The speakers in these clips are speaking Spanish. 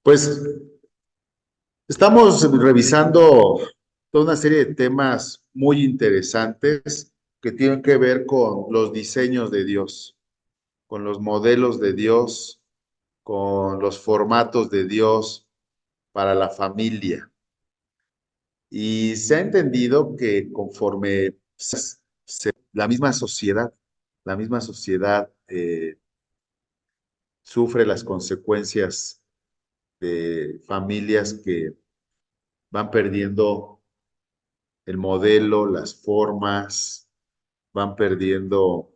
Pues estamos revisando toda una serie de temas muy interesantes que tienen que ver con los diseños de Dios, con los modelos de Dios, con los formatos de Dios para la familia. Y se ha entendido que conforme la misma sociedad sufre las consecuencias de familias que van perdiendo el modelo, las formas, van perdiendo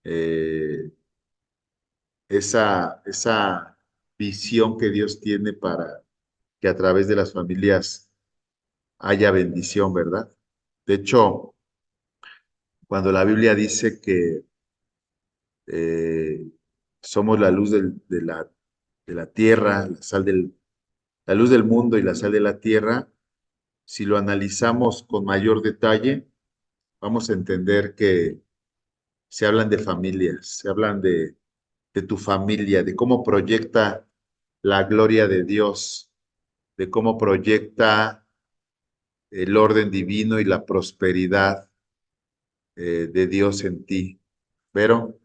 eh, esa visión que Dios tiene para que a través de las familias haya bendición, ¿verdad? De hecho, cuando la Biblia dice que eh, somos la luz de la tierra, la luz del mundo y la sal de la tierra, si lo analizamos con mayor detalle, vamos a entender que se hablan de familias, se hablan de tu familia, de cómo proyecta la gloria de Dios, de cómo proyecta el orden divino y la prosperidad de Dios en ti. Pero,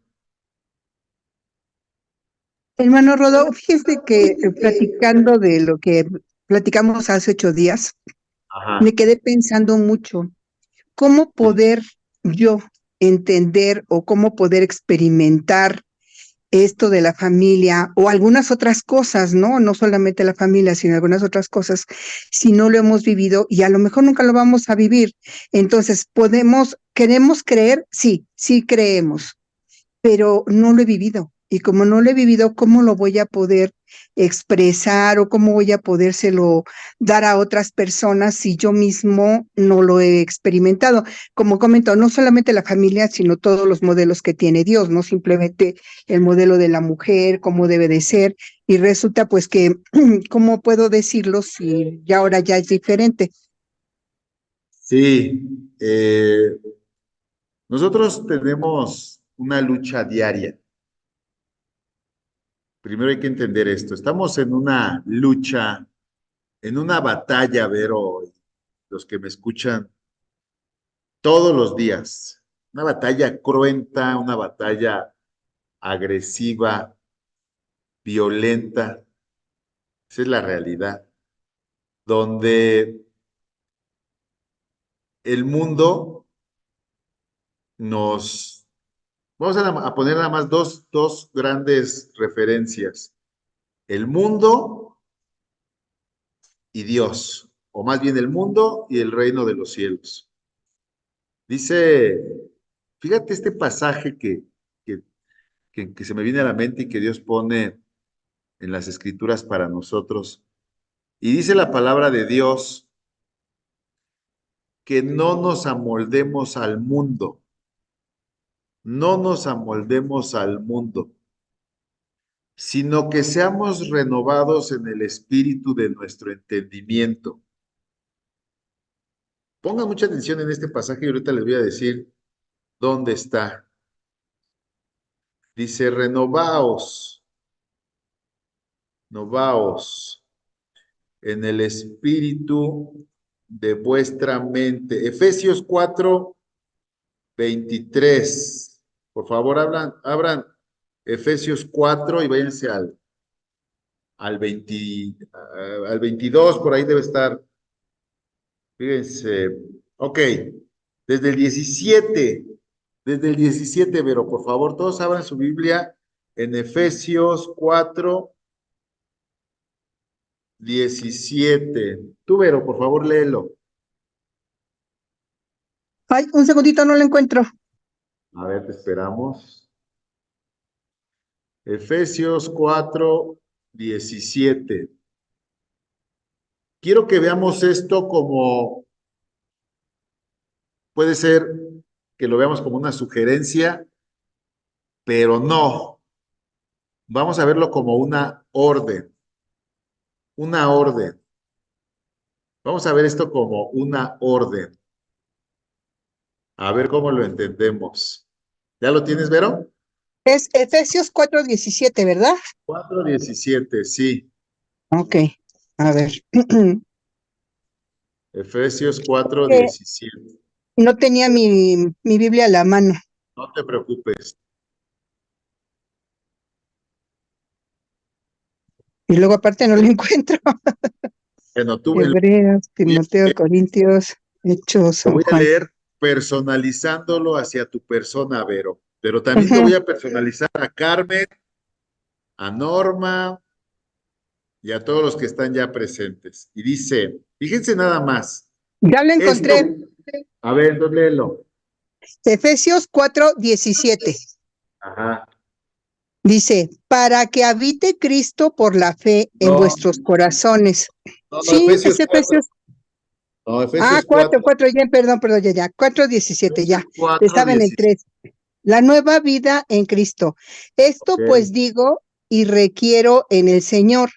Hermano Rodo, fíjese que platicando de lo que platicamos hace 8 días, ajá, me quedé pensando mucho cómo sí, poder yo entender o cómo poder experimentar esto de la familia o algunas otras cosas, ¿no? No solamente la familia, sino algunas otras cosas, si no lo hemos vivido y a lo mejor nunca lo vamos a vivir. Entonces, queremos creer, sí, sí creemos, pero no lo he vivido. Y como no lo he vivido, ¿cómo lo voy a poder expresar o cómo voy a podérselo dar a otras personas si yo mismo no lo he experimentado? Como comentó, no solamente la familia, sino todos los modelos que tiene Dios, no simplemente el modelo de la mujer, cómo debe de ser. Y resulta pues que, ¿cómo puedo decirlo si ya ahora ya es diferente? sí, nosotros tenemos una lucha diaria. Primero hay que entender esto. Estamos en una lucha, en una batalla, Vero, los que me escuchan todos los días. Una batalla cruenta, una batalla agresiva, violenta. Esa es la realidad. Donde el mundo nos... Vamos a poner nada más dos grandes referencias. El mundo y Dios, o más bien el mundo y el reino de los cielos. Dice, fíjate este pasaje que, que se me viene a la mente y que Dios pone en las escrituras para nosotros. Y dice la palabra de Dios que no nos amoldemos al mundo, no nos amoldemos al mundo, sino que seamos renovados en el espíritu de nuestro entendimiento. Pongan mucha atención en este pasaje y ahorita les voy a decir dónde está. Dice, renovaos en el espíritu de vuestra mente. Efesios 4:23. Por favor, abran Efesios 4 y váyanse al 20, al 22, por ahí debe estar. Fíjense, ok, desde el 17, desde el 17, Vero, por favor, todos abran su Biblia en Efesios 4:17. Tú, Vero, por favor, léelo. Ay, un segundito, no lo encuentro. A ver, te esperamos. Efesios 4:17. Quiero que veamos esto como, puede ser que lo veamos como una sugerencia, pero no. Vamos a verlo como una orden, una orden. Vamos a ver esto como una orden. A ver cómo lo entendemos. ¿Ya lo tienes, Vero? Es Efesios 4:17, ¿verdad? 4:17, sí. Ok, a ver. Efesios 4, Que 17. no tenía mi Biblia a la mano No te preocupes. y luego aparte no lo encuentro. Bueno, tú velo. Hebreos, Voy Timoteo, Corintios, Hechos, Lo San voy a Juan. leer personalizándolo hacia tu persona, Vero. Pero también te Ujú. voy a personalizar a Carmen, a Norma y a todos los que están ya presentes. Y dice, fíjense nada más, Ya lo esto, encontré. a ver, entonces léelo. Efesios 4:17. Ajá. Dice, para que habite Cristo por la fe en No, vuestros corazones. no, no, Sí, es Efesios 4. Efesios. No, Ah, Efesios 4, 4. 4, ya, perdón, ya. 4:17, Efesios ya. 4, Estaba en el 17. 3. La nueva vida en Cristo. Esto Ok. pues digo y requiero en el Señor,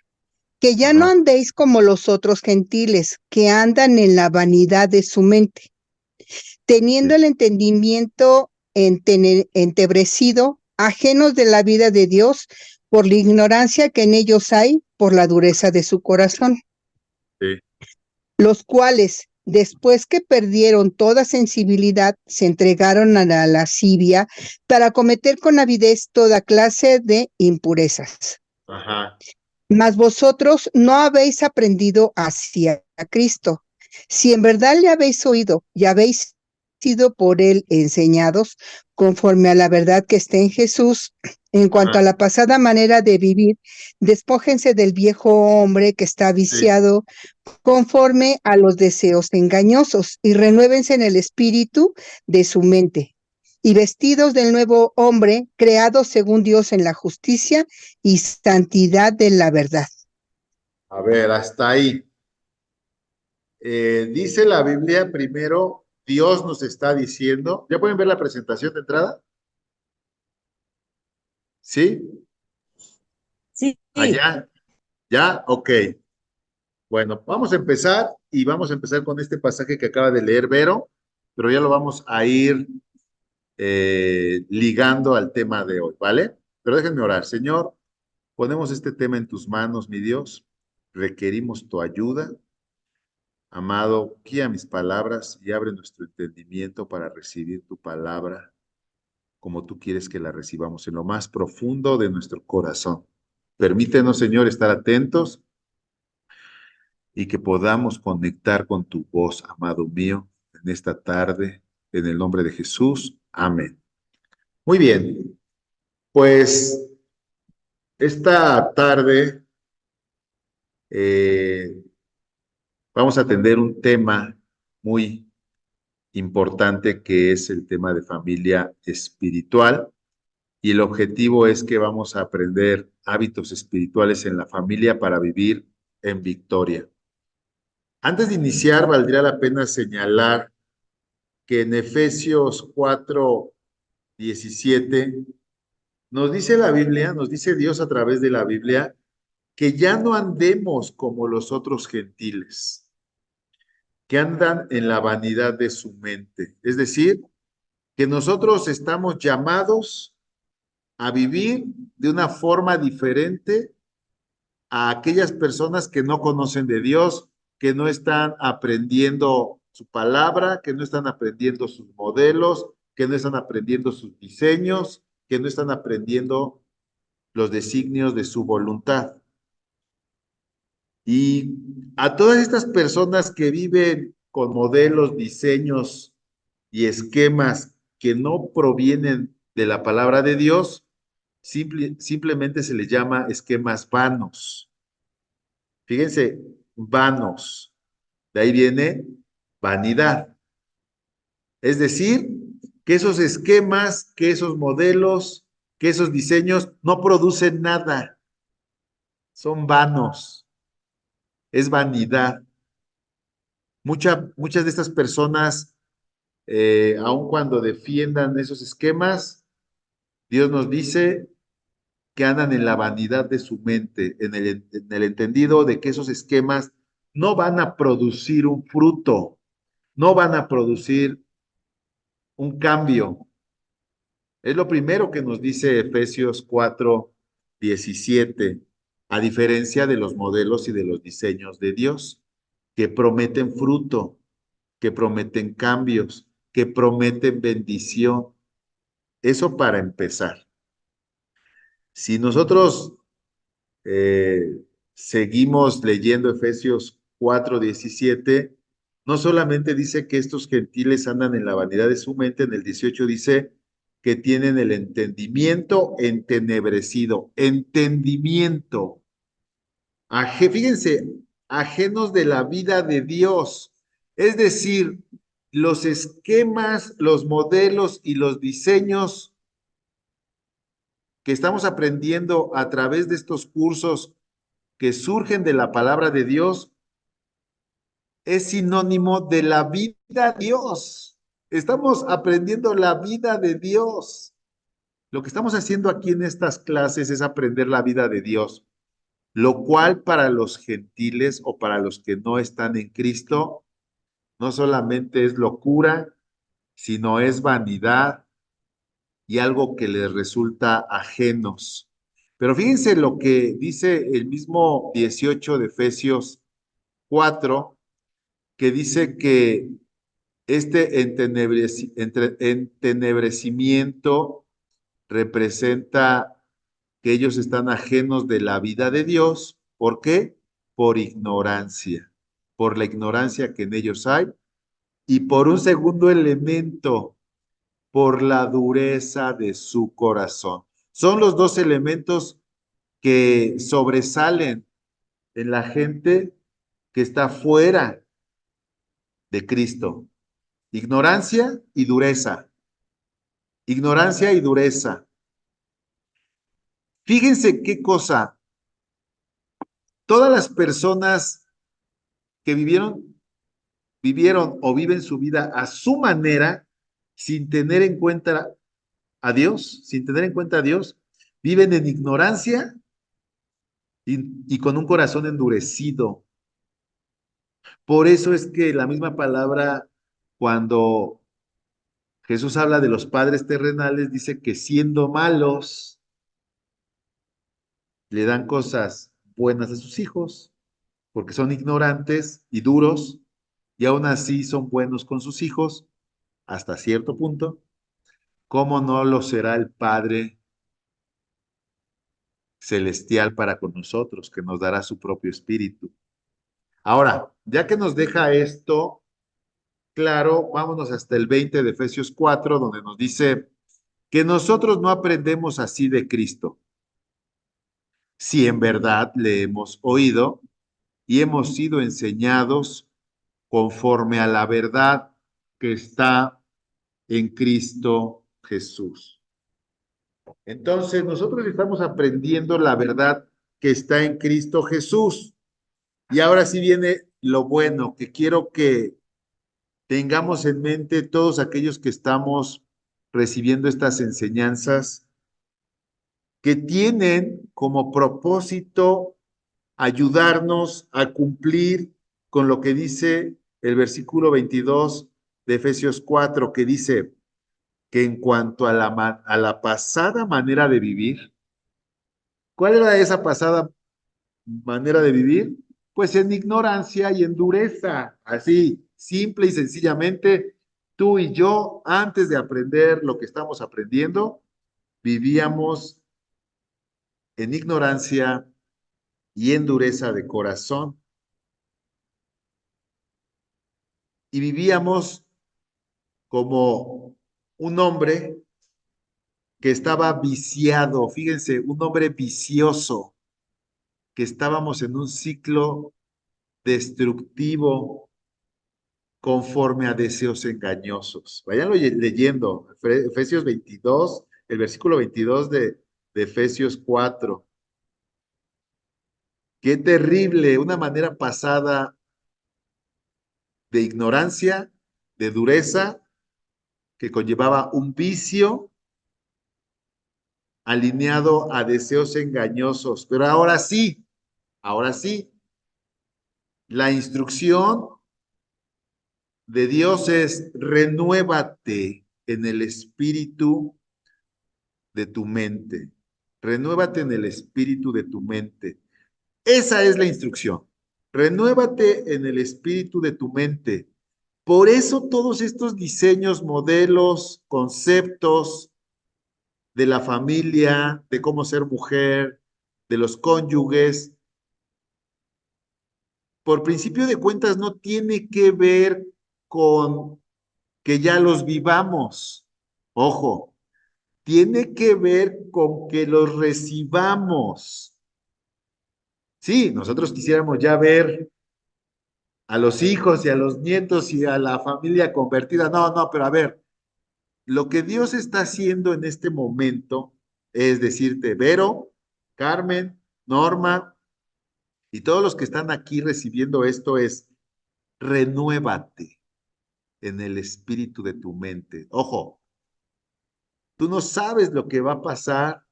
que ya no Ajá. andéis como los otros gentiles, que andan en la vanidad de su mente, teniendo Sí. el entendimiento entebrecido, ajenos de la vida de Dios, por la ignorancia que en ellos hay, por la dureza de su corazón, Sí. los cuales, después que perdieron toda sensibilidad, se entregaron a la lascivia para cometer con avidez toda clase de impurezas. Ajá. Mas vosotros no habéis aprendido hacia Cristo. Si en verdad le habéis oído y habéis sido por él enseñados, conforme a la verdad que está en Jesús, en cuanto a Ajá. la pasada manera de vivir, despójense del viejo hombre que está Sí. viciado conforme a los deseos engañosos y renuévense en el espíritu de su mente y vestidos del nuevo hombre, creado según Dios en la justicia y santidad de la verdad. A ver, hasta ahí. Dice la Biblia primero, Dios nos está diciendo, ¿ya pueden ver la presentación de entrada? ¿Sí? Sí, Allá, ¿ya? Ok. Bueno, vamos a empezar y vamos a empezar con este pasaje que acaba de leer Vero, pero ya lo vamos a ir ligando al tema de hoy, ¿vale? Pero déjenme orar. Señor, ponemos este tema en tus manos, mi Dios. Requerimos tu ayuda. Amado, guía mis palabras y abre nuestro entendimiento para recibir tu palabra como tú quieres que la recibamos en lo más profundo de nuestro corazón. Permítenos, Señor, estar atentos y que podamos conectar con tu voz, amado mío, en esta tarde, en el nombre de Jesús. Amén. Muy bien, pues esta tarde eh, vamos a atender un tema muy importante que es el tema de familia espiritual. Y el objetivo es que vamos a aprender hábitos espirituales en la familia para vivir en victoria. Antes de iniciar, valdría la pena señalar que en Efesios 4:17 nos dice la Biblia, nos dice Dios a través de la Biblia, que ya no andemos como los otros gentiles, que andan en la vanidad de su mente. Es decir, que nosotros estamos llamados a vivir de una forma diferente a aquellas personas que no conocen de Dios, que no están aprendiendo su palabra, que no están aprendiendo sus modelos, que no están aprendiendo sus diseños, que no están aprendiendo los designios de su voluntad. Y a todas estas personas que viven con modelos, diseños y esquemas que no provienen de la palabra de Dios, simplemente se les llama esquemas vanos. Fíjense, vanos. De ahí viene vanidad. Es decir, que esos esquemas, que esos modelos, que esos diseños no producen nada. Son vanos. Es vanidad. Muchas de estas personas, aun cuando defiendan esos esquemas, Dios nos dice que andan en la vanidad de su mente, en el entendido de que esos esquemas no van a producir un fruto, no van a producir un cambio. Es lo primero que nos dice Efesios 4:17. a diferencia de los modelos y de los diseños de Dios, que prometen fruto, que prometen cambios, que prometen bendición. Eso para empezar. Si nosotros seguimos leyendo Efesios 4:17, no solamente dice que estos gentiles andan en la vanidad de su mente, en el 18 dice que tienen el entendimiento entenebrecido, entendimiento. Fíjense, ajenos de la vida de Dios. Es decir, los esquemas, los modelos y los diseños que estamos aprendiendo a través de estos cursos que surgen de la palabra de Dios es sinónimo de la vida de Dios. Estamos aprendiendo la vida de Dios. Lo que estamos haciendo aquí en estas clases es aprender la vida de Dios, lo cual para los gentiles o para los que no están en Cristo, no solamente es locura, sino es vanidad y algo que les resulta ajenos. Pero fíjense lo que dice el mismo 18 de Efesios 4, que dice que este entenebrecimiento representa que ellos están ajenos de la vida de Dios. ¿Por qué? Por ignorancia, por la ignorancia que en ellos hay. Y por un segundo elemento, por la dureza de su corazón. Son los dos elementos que sobresalen en la gente que está fuera de Cristo. Ignorancia y dureza. Ignorancia y dureza. Fíjense qué cosa. Todas las personas que vivieron o viven su vida a su manera, sin tener en cuenta a Dios, sin tener en cuenta a Dios, viven en ignorancia y con un corazón endurecido. Por eso es que la misma palabra, cuando Jesús habla de los padres terrenales, dice que siendo malos, le dan cosas buenas a sus hijos, porque son ignorantes y duros, y aún así son buenos con sus hijos, hasta cierto punto. ¿Cómo no lo será el Padre celestial para con nosotros, que nos dará su propio espíritu? Ahora, ya que nos deja esto claro, vámonos hasta el 20 de Efesios 4, donde nos dice que nosotros no aprendemos así de Cristo, si en verdad le hemos oído y hemos sido enseñados conforme a la verdad que está en Cristo Jesús. Entonces, nosotros estamos aprendiendo la verdad que está en Cristo Jesús. Y ahora sí viene lo bueno, que quiero que tengamos en mente todos aquellos que estamos recibiendo estas enseñanzas, que tienen como propósito ayudarnos a cumplir con lo que dice el versículo 22 de Efesios 4, que dice que en cuanto a la pasada manera de vivir, ¿cuál era esa pasada manera de vivir? Pues en ignorancia y en dureza, así, simple y sencillamente, tú y yo, antes de aprender lo que estamos aprendiendo, vivíamos en ignorancia y en dureza de corazón, y vivíamos como un hombre que estaba viciado, fíjense, un hombre vicioso, que estábamos en un ciclo destructivo conforme a deseos engañosos. Vayanlo leyendo, Efesios 22, el versículo 22 de Efesios 4. Qué terrible, una manera pasada de ignorancia, de dureza, que conllevaba un vicio alineado a deseos engañosos. Pero ahora sí, la instrucción de Dios es renuévate en el espíritu de tu mente. Renuévate en el espíritu de tu mente. Esa es la instrucción. Renuévate en el espíritu de tu mente. Por eso todos estos diseños, modelos, conceptos de la familia, de cómo ser mujer, de los cónyuges, por principio de cuentas no tiene que ver con que ya los vivamos. Ojo, tiene que ver con que los recibamos. Sí, nosotros quisiéramos ya ver a los hijos y a los nietos y a la familia convertida. No, no, pero a ver, lo que Dios está haciendo en este momento es decirte, Vero, Carmen, Norma y todos los que están aquí recibiendo esto es, renuévate en el espíritu de tu mente. Ojo, tú no sabes lo que va a pasar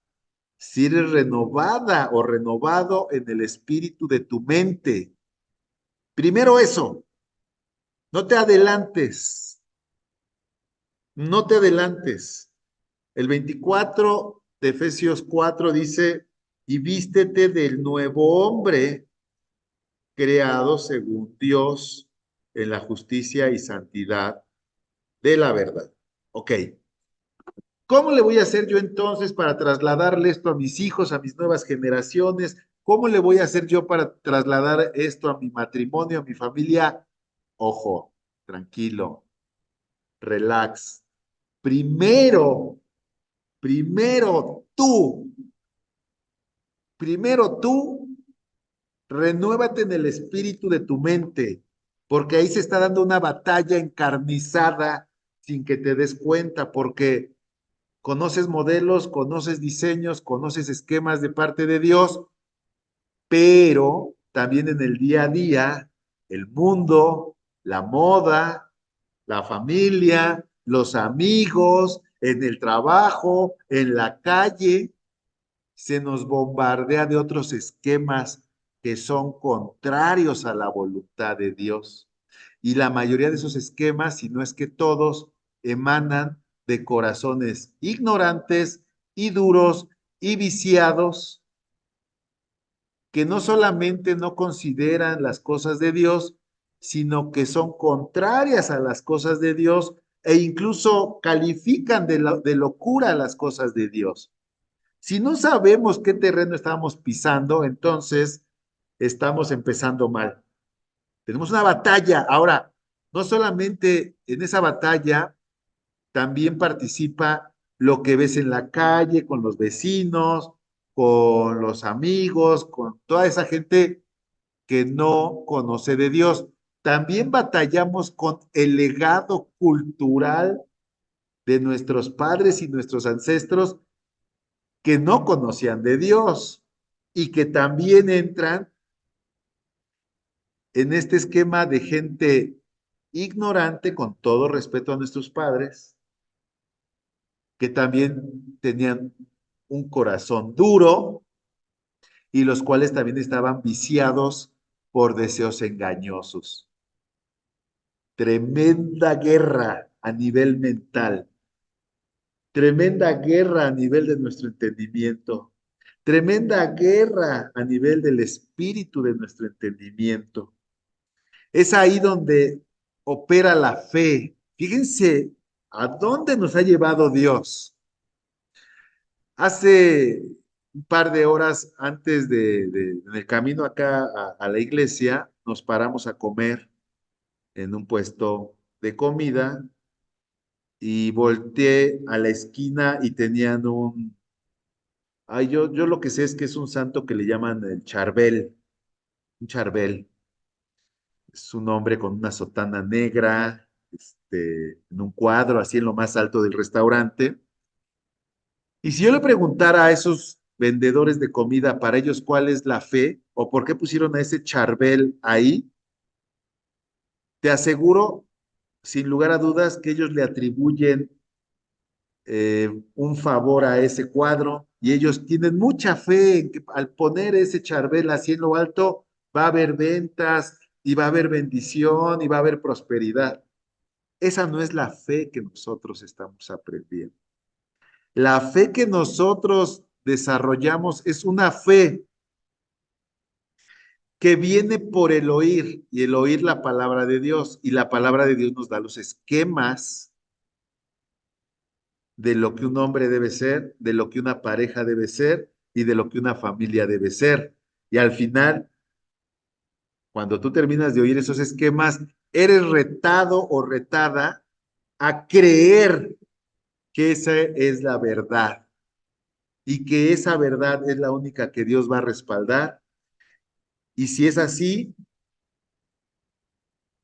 si eres renovada o renovado en el espíritu de tu mente. Primero eso, no te adelantes, no te adelantes. El 24 de Efesios 4 dice, y vístete del nuevo hombre creado según Dios en la justicia y santidad de la verdad. Ok, ¿cómo le voy a hacer yo entonces para trasladarle esto a mis hijos, a mis nuevas generaciones? ¿Cómo le voy a hacer yo para trasladar esto a mi matrimonio, a mi familia? Ojo, tranquilo, relax. Primero, primero primero tú, renuévate en el espíritu de tu mente, porque ahí se está dando una batalla encarnizada sin que te des cuenta, porque conoces modelos, conoces diseños, conoces esquemas de parte de Dios, pero también en el día a día, el mundo, la moda, la familia, los amigos, en el trabajo, en la calle, se nos bombardea de otros esquemas que son contrarios a la voluntad de Dios. Y la mayoría de esos esquemas, si no es que todos, emanan de corazones ignorantes y duros y viciados que no solamente no consideran las cosas de Dios, sino que son contrarias a las cosas de Dios e incluso califican de locura las cosas de Dios. Si no sabemos qué terreno estamos pisando, entonces estamos empezando mal. Tenemos una batalla. Ahora, no solamente en esa batalla, también participa lo que ves en la calle, con los vecinos, con los amigos, con toda esa gente que no conoce de Dios. También batallamos con el legado cultural de nuestros padres y nuestros ancestros que no conocían de Dios y que también entran en este esquema de gente ignorante, con todo respeto a nuestros padres, que también tenían un corazón duro y los cuales también estaban viciados por deseos engañosos. Tremenda guerra a nivel mental, tremenda guerra a nivel de nuestro entendimiento, tremenda guerra a nivel del espíritu de nuestro entendimiento. Es ahí donde opera la fe. Fíjense a dónde nos ha llevado Dios. Hace un par de horas antes en el camino acá a la iglesia, nos paramos a comer en un puesto de comida y volteé a la esquina y tenían ay, yo lo que sé es que es un santo que le llaman el Charbel, un Charbel. Es un hombre con una sotana negra, en un cuadro así en lo más alto del restaurante. Y si yo le preguntara a esos vendedores de comida para ellos cuál es la fe o por qué pusieron a ese Charbel ahí, te aseguro, sin lugar a dudas, que ellos le atribuyen un favor a ese cuadro y ellos tienen mucha fe en que al poner ese Charbel así en lo alto va a haber ventas y va a haber bendición y va a haber prosperidad. Esa no es la fe que nosotros estamos aprendiendo. La fe que nosotros desarrollamos es una fe que viene por el oír, y el oír la palabra de Dios, y la palabra de Dios nos da los esquemas de lo que un hombre debe ser, de lo que una pareja debe ser y de lo que una familia debe ser. Y al final, cuando tú terminas de oír esos esquemas, eres retado o retada a creer que esa es la verdad y que esa verdad es la única que Dios va a respaldar. Y si es así,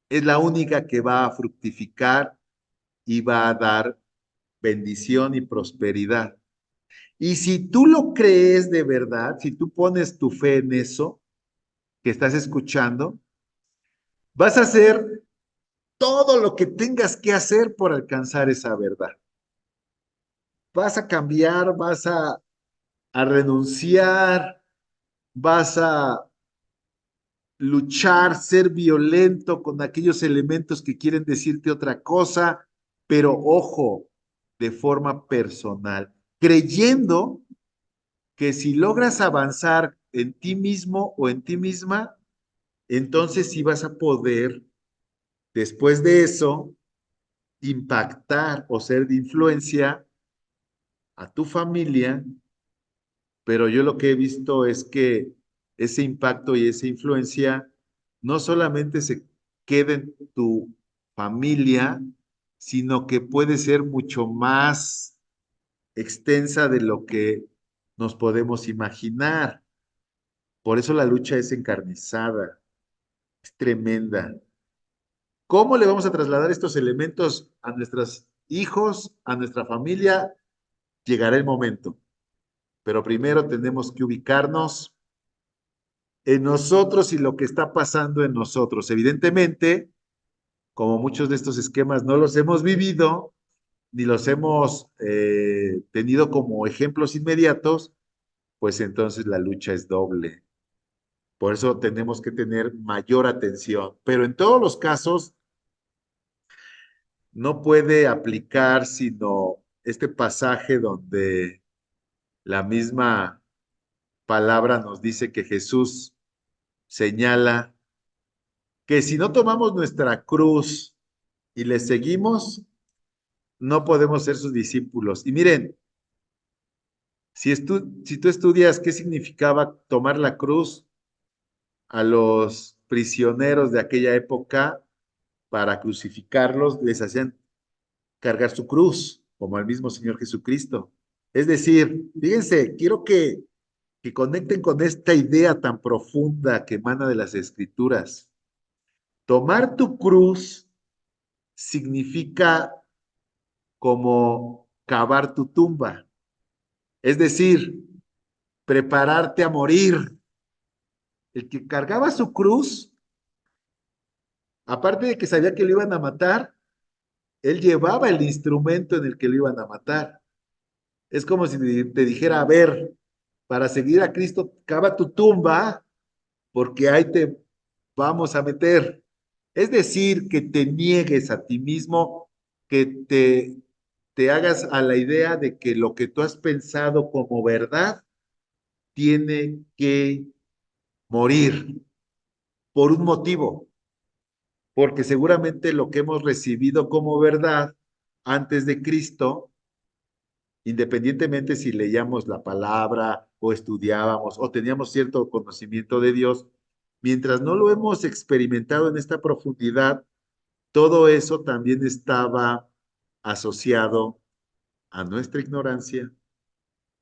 es la única que va a fructificar y va a dar bendición y prosperidad. Y si tú lo crees de verdad, si tú pones tu fe en eso que estás escuchando, vas a hacer todo lo que tengas que hacer por alcanzar esa verdad. Vas a cambiar, a renunciar, vas a luchar, ser violento con aquellos elementos que quieren decirte otra cosa, pero ojo, de forma personal, creyendo que si logras avanzar en ti mismo o en ti misma, entonces sí vas a poder, después de eso, impactar o ser de influencia a tu familia, pero yo lo que he visto es que ese impacto y esa influencia no solamente se queda en tu familia, sino que puede ser mucho más extensa de lo que nos podemos imaginar. Por eso la lucha es encarnizada, es tremenda. ¿Cómo le vamos a trasladar estos elementos a nuestros hijos, a nuestra familia? Llegará el momento, pero primero tenemos que ubicarnos en nosotros y lo que está pasando en nosotros. Evidentemente, como muchos de estos esquemas no los hemos vivido, ni los hemos tenido como ejemplos inmediatos, pues entonces la lucha es doble. Por eso tenemos que tener mayor atención. Pero en todos los casos, no puede aplicar sino este pasaje donde la misma palabra nos dice que Jesús señala que si no tomamos nuestra cruz y le seguimos, no podemos ser sus discípulos. Y miren, si tú estudias qué significaba tomar la cruz a los prisioneros de aquella época para crucificarlos, les hacían cargar su cruz, como al mismo Señor Jesucristo. Es decir, fíjense, quiero que conecten con esta idea tan profunda que emana de las Escrituras. Tomar tu cruz significa como cavar tu tumba, es decir, prepararte a morir. El que cargaba su cruz, aparte de que sabía que lo iban a matar, él llevaba el instrumento en el que lo iban a matar. Es como si te dijera, a ver, para seguir a Cristo, cava tu tumba, porque ahí te vamos a meter. Es decir, que te niegues a ti mismo, que te hagas a la idea de que lo que tú has pensado como verdad tiene que morir por un motivo, porque seguramente lo que hemos recibido como verdad antes de Cristo, independientemente si leíamos la palabra o estudiábamos o teníamos cierto conocimiento de Dios, mientras no lo hemos experimentado en esta profundidad, todo eso también estaba asociado a nuestra ignorancia,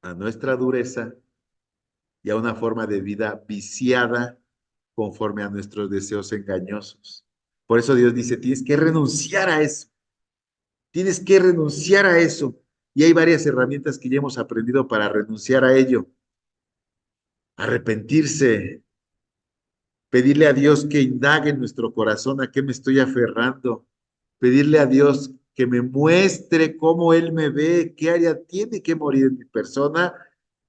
a nuestra dureza y a una forma de vida viciada conforme a nuestros deseos engañosos. Por eso Dios dice, tienes que renunciar a eso, tienes que renunciar a eso. Y hay varias herramientas que ya hemos aprendido para renunciar a ello. Arrepentirse, pedirle a Dios que indague en nuestro corazón a qué me estoy aferrando, pedirle a Dios que me muestre cómo Él me ve, qué área tiene que morir en mi persona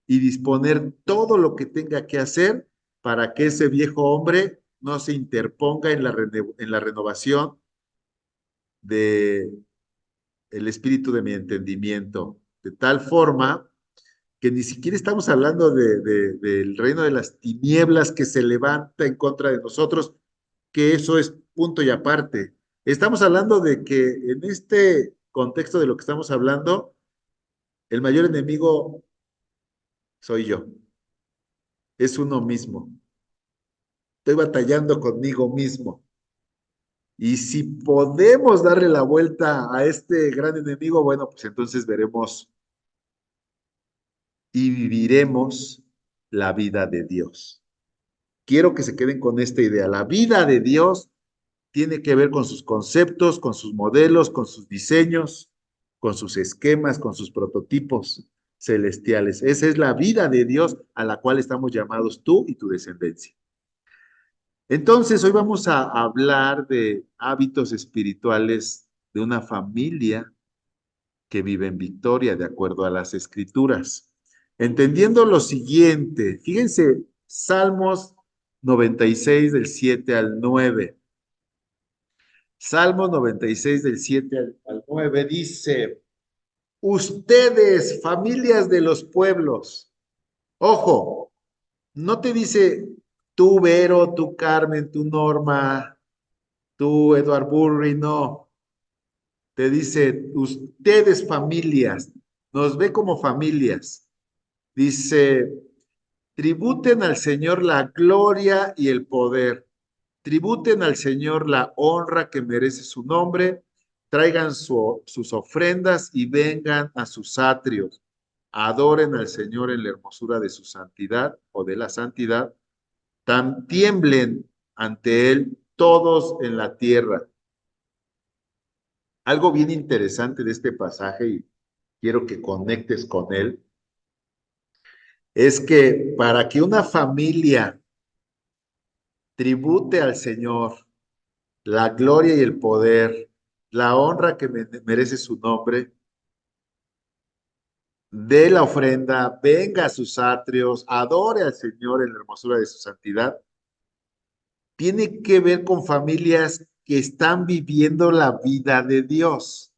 y disponer todo lo que tenga que hacer para que ese viejo hombre no se interponga en la renovación de el espíritu de mi entendimiento, de tal forma que ni siquiera estamos hablando del reino de las tinieblas que se levanta en contra de nosotros, que eso es punto y aparte. Estamos hablando de que en este contexto de lo que estamos hablando, el mayor enemigo soy yo, es uno mismo. Estoy batallando conmigo mismo. Y si podemos darle la vuelta a este gran enemigo, bueno, pues entonces veremos y viviremos la vida de Dios. Quiero que se queden con esta idea. La vida de Dios tiene que ver con sus conceptos, con sus modelos, con sus diseños, con sus esquemas, con sus prototipos celestiales. Esa es la vida de Dios a la cual estamos llamados tú y tu descendencia. Entonces, hoy vamos a hablar de hábitos espirituales de una familia que vive en victoria, de acuerdo a las escrituras. Entendiendo lo siguiente, fíjense, Salmos 96 del 7 al 9. Salmos 96 del 7 al 9 dice, ustedes, familias de los pueblos, ojo, no te dice tú, Vero, tú, Carmen, tú, Norma, tú, Edward Burry, no. Te dice, ustedes familias, nos ve como familias. Dice, tributen al Señor la gloria y el poder. Tributen al Señor la honra que merece su nombre. Traigan sus ofrendas y vengan a sus atrios. Adoren al Señor en la hermosura de su santidad o de la santidad. Tiemblen ante Él todos en la tierra. Algo bien interesante de este pasaje, y quiero que conectes con él, es que para que una familia tribute al Señor la gloria y el poder, la honra que merece su nombre, dé la ofrenda, venga a sus atrios, adore al Señor en la hermosura de su santidad, tiene que ver con familias que están viviendo la vida de Dios.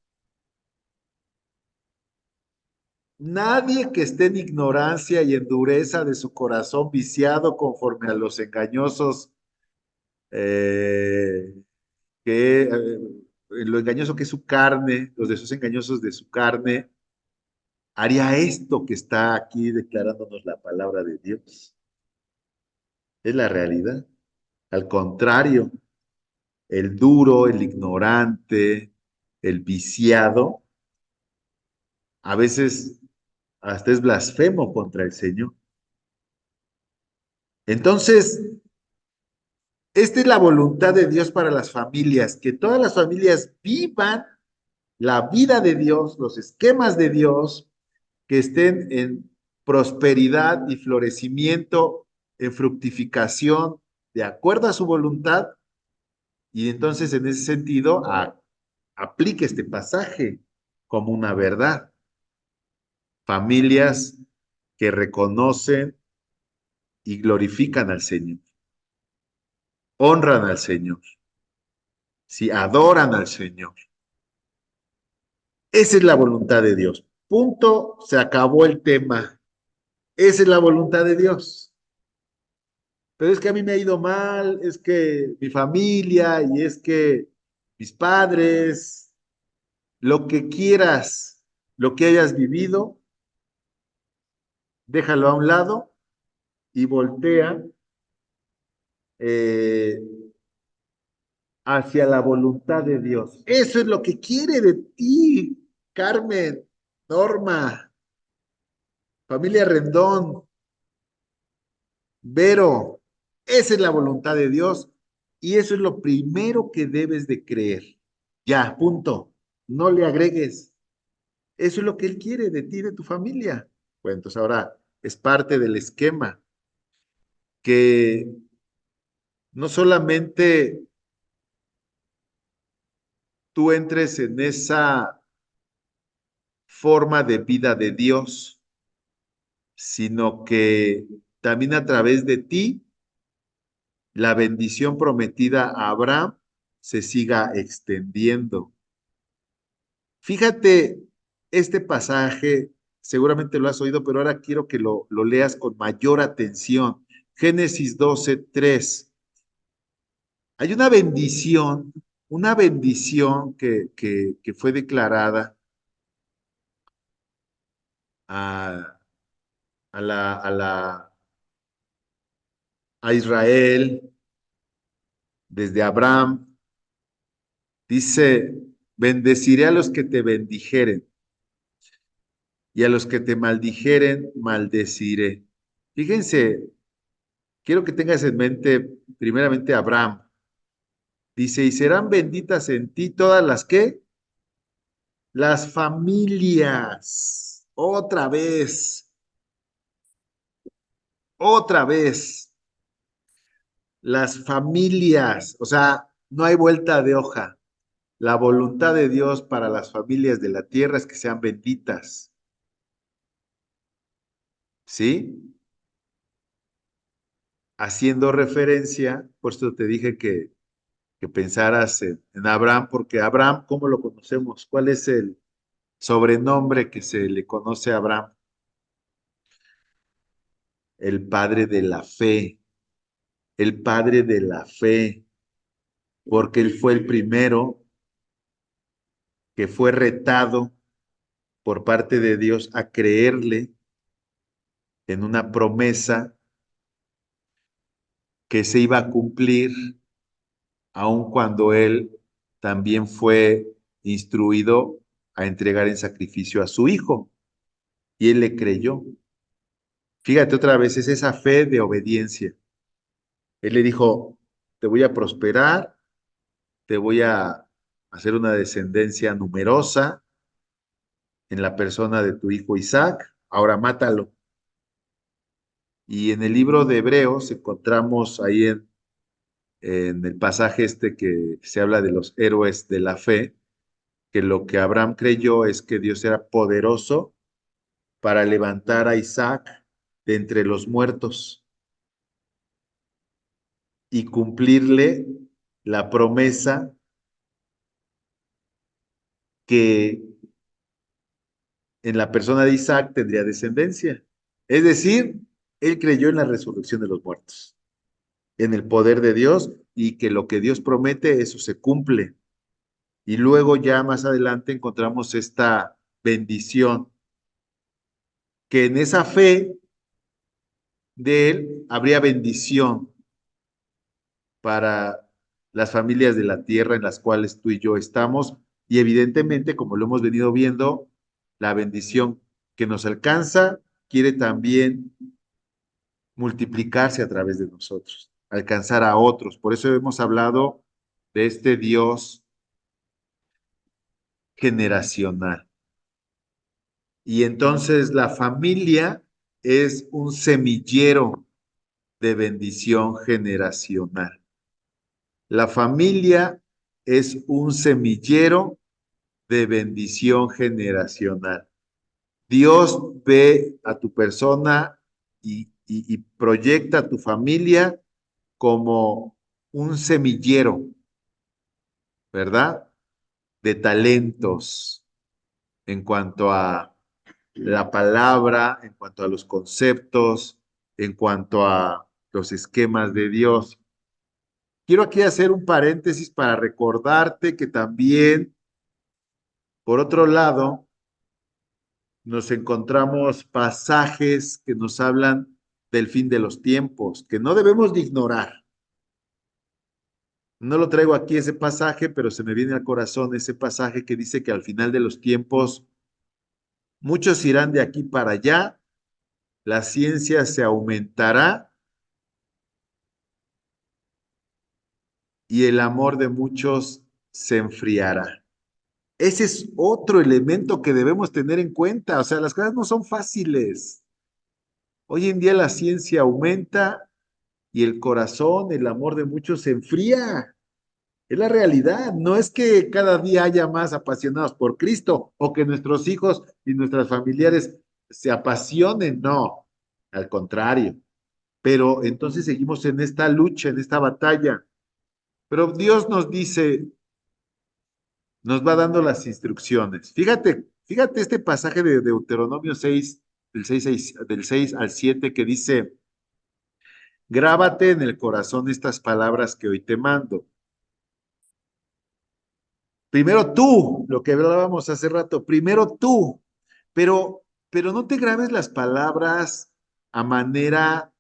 Nadie que esté en ignorancia y en dureza de su corazón viciado conforme a los engañosos, eh, lo engañoso que es su carne, los deseos engañosos de su carne, haría esto que está aquí declarándonos la palabra de Dios. Es la realidad. Al contrario, el duro, el ignorante, el viciado, a veces hasta es blasfemo contra el Señor. Entonces, esta es la voluntad de Dios para las familias, que todas las familias vivan la vida de Dios, los esquemas de Dios, que estén en prosperidad y florecimiento, en fructificación, de acuerdo a su voluntad. Y entonces, en ese sentido, aplique este pasaje como una verdad. Familias que reconocen y glorifican al Señor, honran al Señor, si adoran al Señor. Esa es la voluntad de Dios. Punto, se acabó el tema. Esa es la voluntad de Dios. Pero es que a mí me ha ido mal, es que mi familia y es que mis padres, lo que quieras, lo que hayas vivido, déjalo a un lado y voltea eh, hacia la voluntad de Dios. Eso es lo que quiere de ti, Carmen, Norma, familia Rendón, Vero. Esa es la voluntad de Dios y eso es lo primero que debes de creer. Ya, punto. No le agregues. Eso es lo que Él quiere de ti, de tu familia. Bueno, entonces ahora es parte del esquema que no solamente tú entres en esa forma de vida de Dios, sino que también a través de ti la bendición prometida a Abraham se siga extendiendo. Fíjate este pasaje, seguramente lo has oído, pero ahora quiero que lo leas con mayor atención. Génesis 12:3. Hay una bendición que fue declarada a, a Israel desde Abraham. Dice, bendeciré a los que te bendijeren y a los que te maldijeren, maldeciré. Fíjense, quiero que tengas en mente primeramente a Abraham. Dice, y serán benditas en ti todas las que, las familias. Otra vez, las familias. O sea, no hay vuelta de hoja. La voluntad de Dios para las familias de la tierra es que sean benditas. ¿Sí? Haciendo referencia, por eso te dije que pensaras en Abraham, porque Abraham, ¿cómo lo conocemos? ¿Cuál es el sobrenombre que se le conoce a Abraham? El padre de la fe, el padre de la fe, porque él fue el primero que fue retado por parte de Dios a creerle en una promesa que se iba a cumplir, aun cuando él también fue instruido a entregar en sacrificio a su hijo, y él le creyó. Fíjate otra vez, es esa fe de obediencia. Él le dijo, te voy a prosperar, te voy a hacer una descendencia numerosa en la persona de tu hijo Isaac, ahora mátalo. Y en el libro de Hebreos encontramos ahí en el pasaje este que se habla de los héroes de la fe, que lo que Abraham creyó es que Dios era poderoso para levantar a Isaac de entre los muertos y cumplirle la promesa que en la persona de Isaac tendría descendencia. Es decir, él creyó en la resurrección de los muertos, en el poder de Dios y que lo que Dios promete, eso se cumple. Y luego ya más adelante encontramos esta bendición, que en esa fe de él habría bendición para las familias de la tierra en las cuales tú y yo estamos. Y evidentemente, como lo hemos venido viendo, la bendición que nos alcanza quiere también multiplicarse a través de nosotros, alcanzar a otros. Por eso hemos hablado de este Dios generacional. Y entonces la familia es un semillero de bendición generacional. La familia es un semillero de bendición generacional. Dios ve a tu persona y proyecta a tu familia como un semillero, ¿verdad? De talentos en cuanto a la palabra, en cuanto a los conceptos, en cuanto a los esquemas de Dios. Quiero aquí hacer un paréntesis para recordarte que también, por otro lado, nos encontramos pasajes que nos hablan del fin de los tiempos, que no debemos de ignorar. No lo traigo aquí ese pasaje, pero se me viene al corazón ese pasaje que dice que al final de los tiempos muchos irán de aquí para allá, la ciencia se aumentará y el amor de muchos se enfriará. Ese es otro elemento que debemos tener en cuenta. O sea, las cosas no son fáciles. Hoy en día la ciencia aumenta y el corazón, el amor de muchos se enfría. Es la realidad. No es que cada día haya más apasionados por Cristo o que nuestros hijos y nuestras familiares se apasionen. No, al contrario. Pero entonces seguimos en esta lucha, en esta batalla. Pero Dios nos dice, nos va dando las instrucciones. Fíjate, Fíjate este pasaje de Deuteronomio 6, del 6 al 7, que dice, grábate en el corazón estas palabras que hoy te mando. Primero tú, lo que hablábamos hace rato, primero tú, pero no te grabes las palabras a manera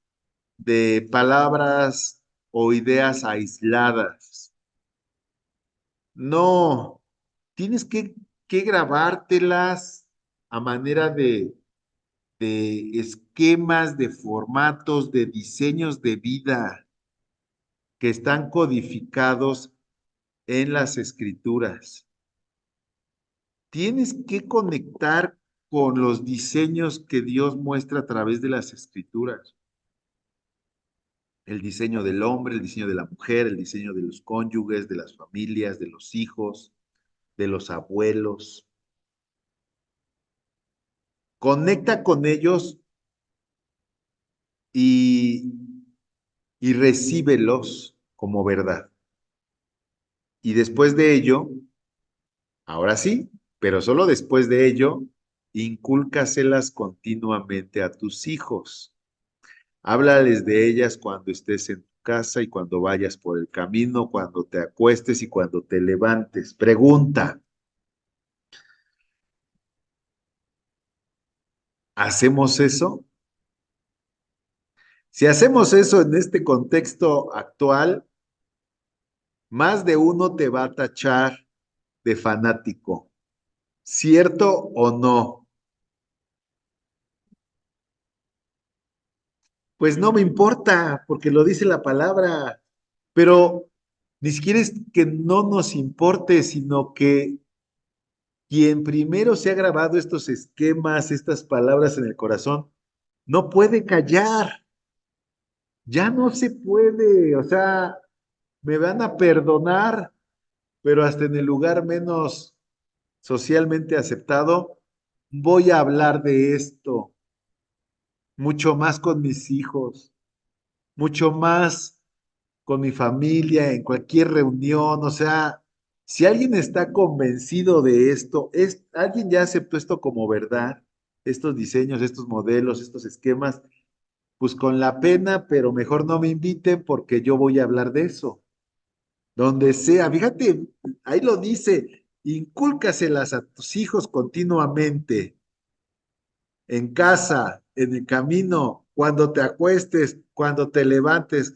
de palabras o ideas aisladas. No, tienes que grabártelas a manera de esquemas, de formatos, de diseños de vida que están codificados en las escrituras. Tienes que conectar con los diseños que Dios muestra a través de las escrituras. El diseño del hombre, el diseño de la mujer, el diseño de los cónyuges, de las familias, de los hijos, de los abuelos. Conecta con ellos y, y recíbelos como verdad. Y después de ello, ahora sí, pero solo después de ello, incúlcaselas continuamente a tus hijos. Háblales de ellas cuando estés en tu casa y cuando vayas por el camino, cuando te acuestes y cuando te levantes. Pregunta, ¿hacemos eso? Si hacemos eso en este contexto actual, más de uno te va a tachar de fanático. ¿Cierto o no? Pues no me importa, porque lo dice la palabra, pero ni siquiera es que no nos importe, sino que quien primero se ha grabado estos esquemas, estas palabras en el corazón, no puede callar, ya no se puede, o sea, me van a perdonar, pero hasta en el lugar menos socialmente aceptado, voy a hablar de esto, mucho más con mis hijos, mucho más con mi familia, en cualquier reunión, o sea, si alguien está convencido de esto, alguien ya aceptó esto como verdad, estos diseños, estos modelos, estos esquemas, pues con la pena, pero mejor no me inviten porque yo voy a hablar de eso. Donde sea, fíjate, ahí lo dice, incúlcaselas a tus hijos continuamente, en casa, en el camino, cuando te acuestes, cuando te levantes.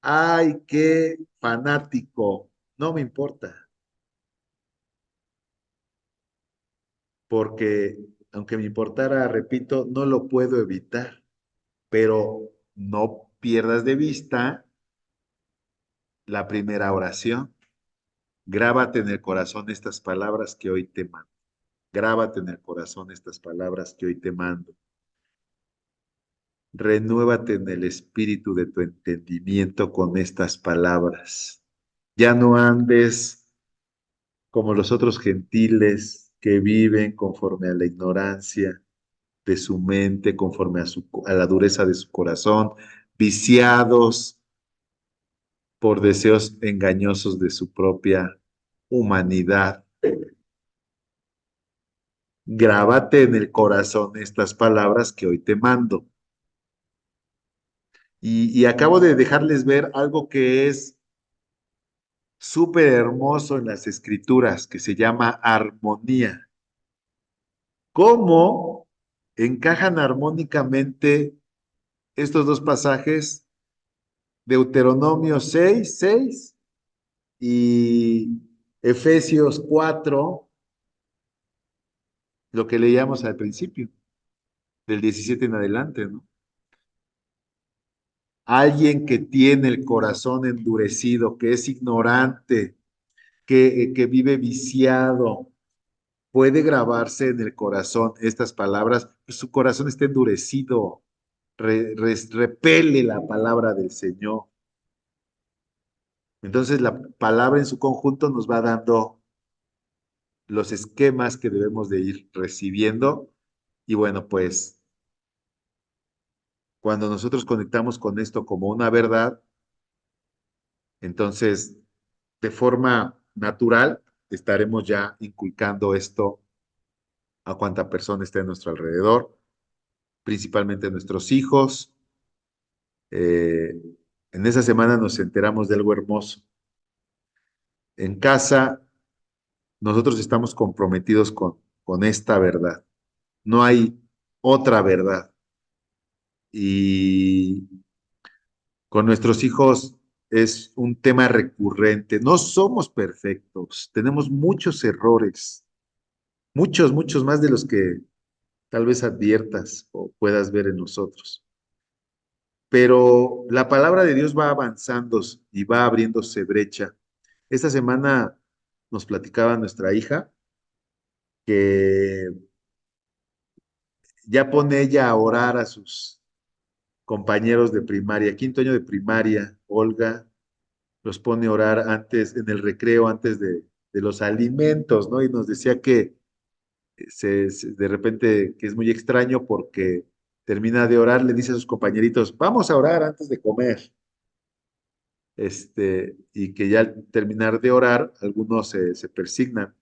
Ay, qué fanático. No me importa, porque aunque me importara, repito, no lo puedo evitar, pero no pierdas de vista la primera oración. Grábate en el corazón estas palabras que hoy te mando. Grábate en el corazón estas palabras que hoy te mando. Renuévate en el espíritu de tu entendimiento con estas palabras. Ya no andes como los otros gentiles que viven conforme a la ignorancia de su mente, conforme a la dureza de su corazón, viciados por deseos engañosos de su propia humanidad. Grábate en el corazón estas palabras que hoy te mando. Y acabo de dejarles ver algo que es súper hermoso en las escrituras, que se llama armonía. ¿Cómo encajan armónicamente estos dos pasajes, Deuteronomio 6:6 y Efesios 4, lo que leíamos al principio, del 17 en adelante, ¿no? Alguien que tiene el corazón endurecido, que es ignorante, que vive viciado, puede grabarse en el corazón estas palabras, pues su corazón está endurecido, repele la palabra del Señor. Entonces la palabra en su conjunto nos va dando los esquemas que debemos de ir recibiendo. Y bueno, pues cuando nosotros conectamos con esto como una verdad, entonces de forma natural estaremos ya inculcando esto a cuánta persona está a nuestro alrededor, principalmente a nuestros hijos. Eh, en esa semana nos enteramos de algo hermoso. En casa, nosotros estamos comprometidos con esta verdad. No hay otra verdad. Y con nuestros hijos es un tema recurrente. No somos perfectos, tenemos muchos errores, muchos, muchos más de los que tal vez adviertas o puedas ver en nosotros. Pero la palabra de Dios va avanzando y va abriéndose brecha. Esta semana nos platicaba nuestra hija que ya pone ella a orar a sus compañeros de primaria, quinto año de primaria, Olga, los pone a orar antes, en el recreo, antes de los alimentos, ¿no? Y nos decía que de repente que es muy extraño porque termina de orar, le dice a sus compañeritos, vamos a orar antes de comer. Y que ya al terminar de orar, algunos se persignan.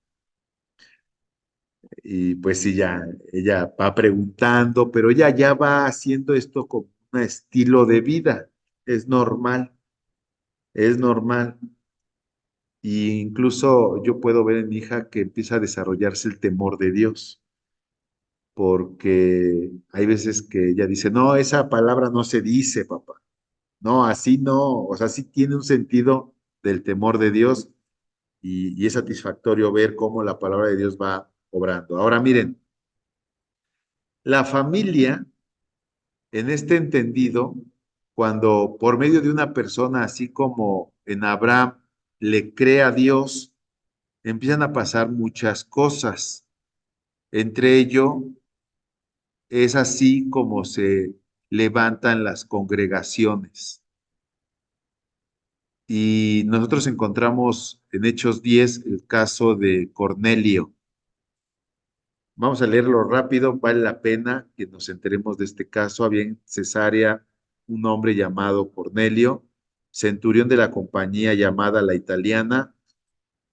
Y pues sí, ya, ella va preguntando, pero ella ya va haciendo esto como un estilo de vida. Es normal, es normal. Y incluso yo puedo ver en mi hija que empieza a desarrollarse el temor de Dios, porque hay veces que ella dice, no, esa palabra no se dice, papá. No, así no, o sea, sí tiene un sentido del temor de Dios y es satisfactorio ver cómo la palabra de Dios va obrando. Ahora miren, la familia, en este entendido, cuando por medio de una persona, así como en Abraham, le cree a Dios, empiezan a pasar muchas cosas. Entre ello, es así como se levantan las congregaciones. Y nosotros encontramos en Hechos 10 el caso de Cornelio. Vamos a leerlo rápido, vale la pena que nos enteremos de este caso. Había en Cesarea un hombre llamado Cornelio, centurión de la compañía llamada La Italiana,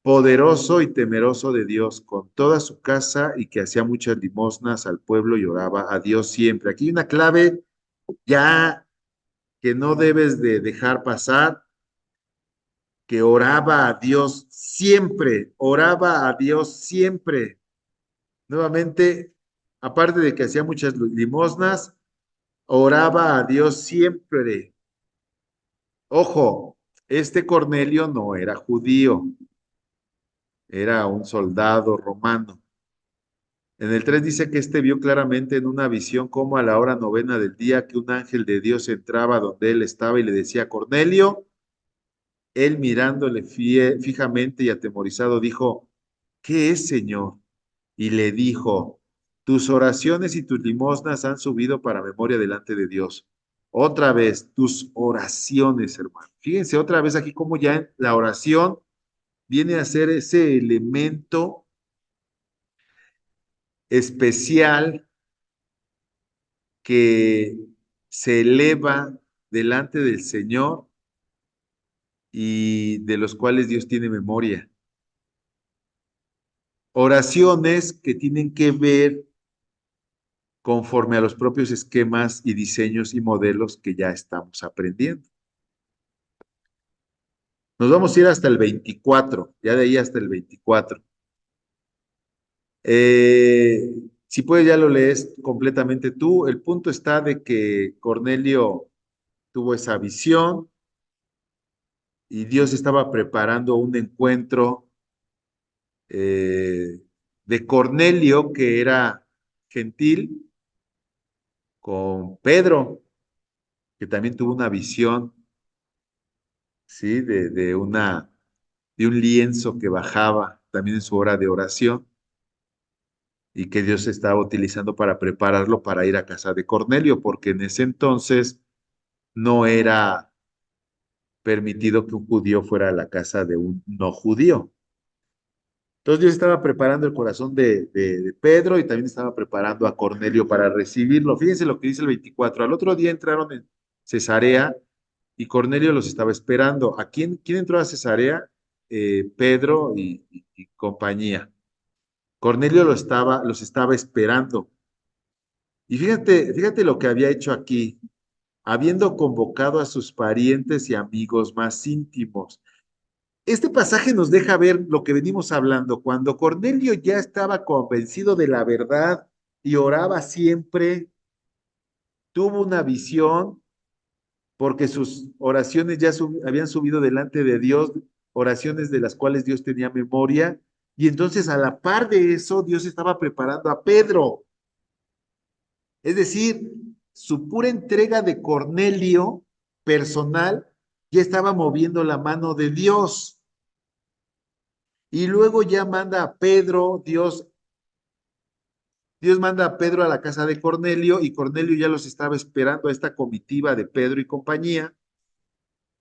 poderoso y temeroso de Dios con toda su casa y que hacía muchas limosnas al pueblo y oraba a Dios siempre. Aquí hay una clave ya que no debes de dejar pasar, que oraba a Dios siempre, oraba a Dios siempre. Nuevamente, aparte de que hacía muchas limosnas, oraba a Dios siempre. Ojo, este Cornelio no era judío, era un soldado romano. En el 3 dice que este vio claramente en una visión como a la hora novena del día que un ángel de Dios entraba donde él estaba y le decía, Cornelio, él mirándole fijamente y atemorizado dijo, ¿qué es, Señor? Y le dijo, tus oraciones y tus limosnas han subido para memoria delante de Dios. Otra vez, tus oraciones, hermano. Fíjense otra vez aquí cómo ya la oración viene a ser ese elemento especial que se eleva delante del Señor y de los cuales Dios tiene memoria. Oraciones que tienen que ver conforme a los propios esquemas y diseños y modelos que ya estamos aprendiendo. Nos vamos a ir hasta el 24, ya de ahí hasta el 24. Eh, si puedes, ya lo lees completamente tú. El punto está de que Cornelio tuvo esa visión y Dios estaba preparando un encuentro eh, de Cornelio, que era gentil, con Pedro, que también tuvo una visión, ¿sí? De un lienzo que bajaba también en su hora de oración y que Dios estaba utilizando para prepararlo para ir a casa de Cornelio, porque en ese entonces no era permitido que un judío fuera a la casa de un no judío. Entonces Dios estaba preparando el corazón de Pedro y también estaba preparando a Cornelio para recibirlo. Fíjense lo que dice el 24. Al otro día entraron en Cesarea y Cornelio los estaba esperando. ¿Quién entró a Cesarea? Pedro y compañía. Cornelio los estaba esperando. Y fíjate lo que había hecho aquí, habiendo convocado a sus parientes y amigos más íntimos. Este pasaje nos deja ver lo que venimos hablando. Cuando Cornelio ya estaba convencido de la verdad y oraba siempre, tuvo una visión porque sus oraciones ya habían subido delante de Dios, oraciones de las cuales Dios tenía memoria. Y entonces a la par de eso, Dios estaba preparando a Pedro. Es decir, su pura entrega de Cornelio personal ya estaba moviendo la mano de Dios. Y luego ya manda a Pedro, Dios manda a Pedro a la casa de Cornelio y Cornelio ya los estaba esperando a esta comitiva de Pedro y compañía.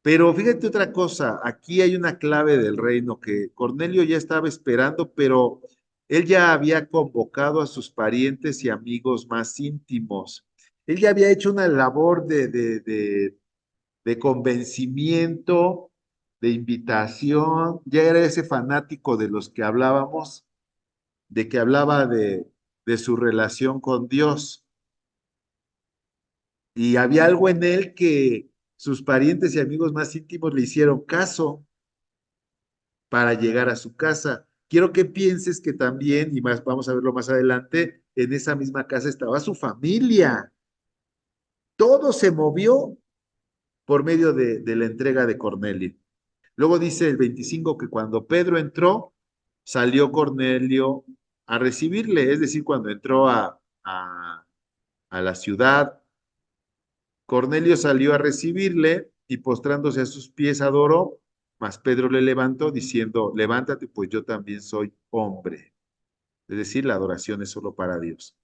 Pero fíjate otra cosa, aquí hay una clave del reino que Cornelio ya estaba esperando, pero él ya había convocado a sus parientes y amigos más íntimos. Él ya había hecho una labor de convencimiento, de invitación, ya era ese fanático de los que hablábamos, de que hablaba de su relación con Dios. Y había algo en él que sus parientes y amigos más íntimos le hicieron caso para llegar a su casa. Quiero que pienses que también, y más vamos a verlo más adelante, en esa misma casa estaba su familia. Todo se movió por medio de la entrega de Cornelio. Luego dice el 25 que cuando Pedro entró, salió Cornelio a recibirle, es decir, cuando entró a la ciudad, Cornelio salió a recibirle y postrándose a sus pies adoró, mas Pedro le levantó diciendo, levántate, pues yo también soy hombre. Es decir, la adoración es solo para Dios.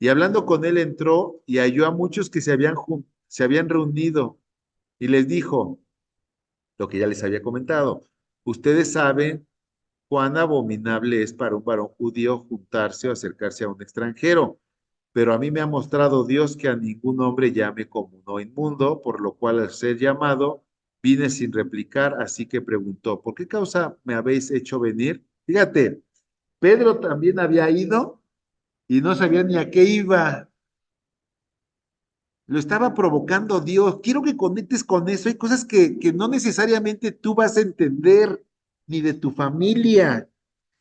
Y hablando con él entró y halló a muchos que se habían reunido y les dijo lo que ya les había comentado. Ustedes saben cuán abominable es para un varón judío juntarse o acercarse a un extranjero. Pero a mí me ha mostrado Dios que a ningún hombre llame como no inmundo, por lo cual al ser llamado vine sin replicar, así que preguntó, ¿por qué causa me habéis hecho venir? Fíjate, Pedro también había ido y no sabía ni a qué iba. Lo estaba provocando Dios. Quiero que conectes con eso. Hay cosas que no necesariamente tú vas a entender, ni de tu familia.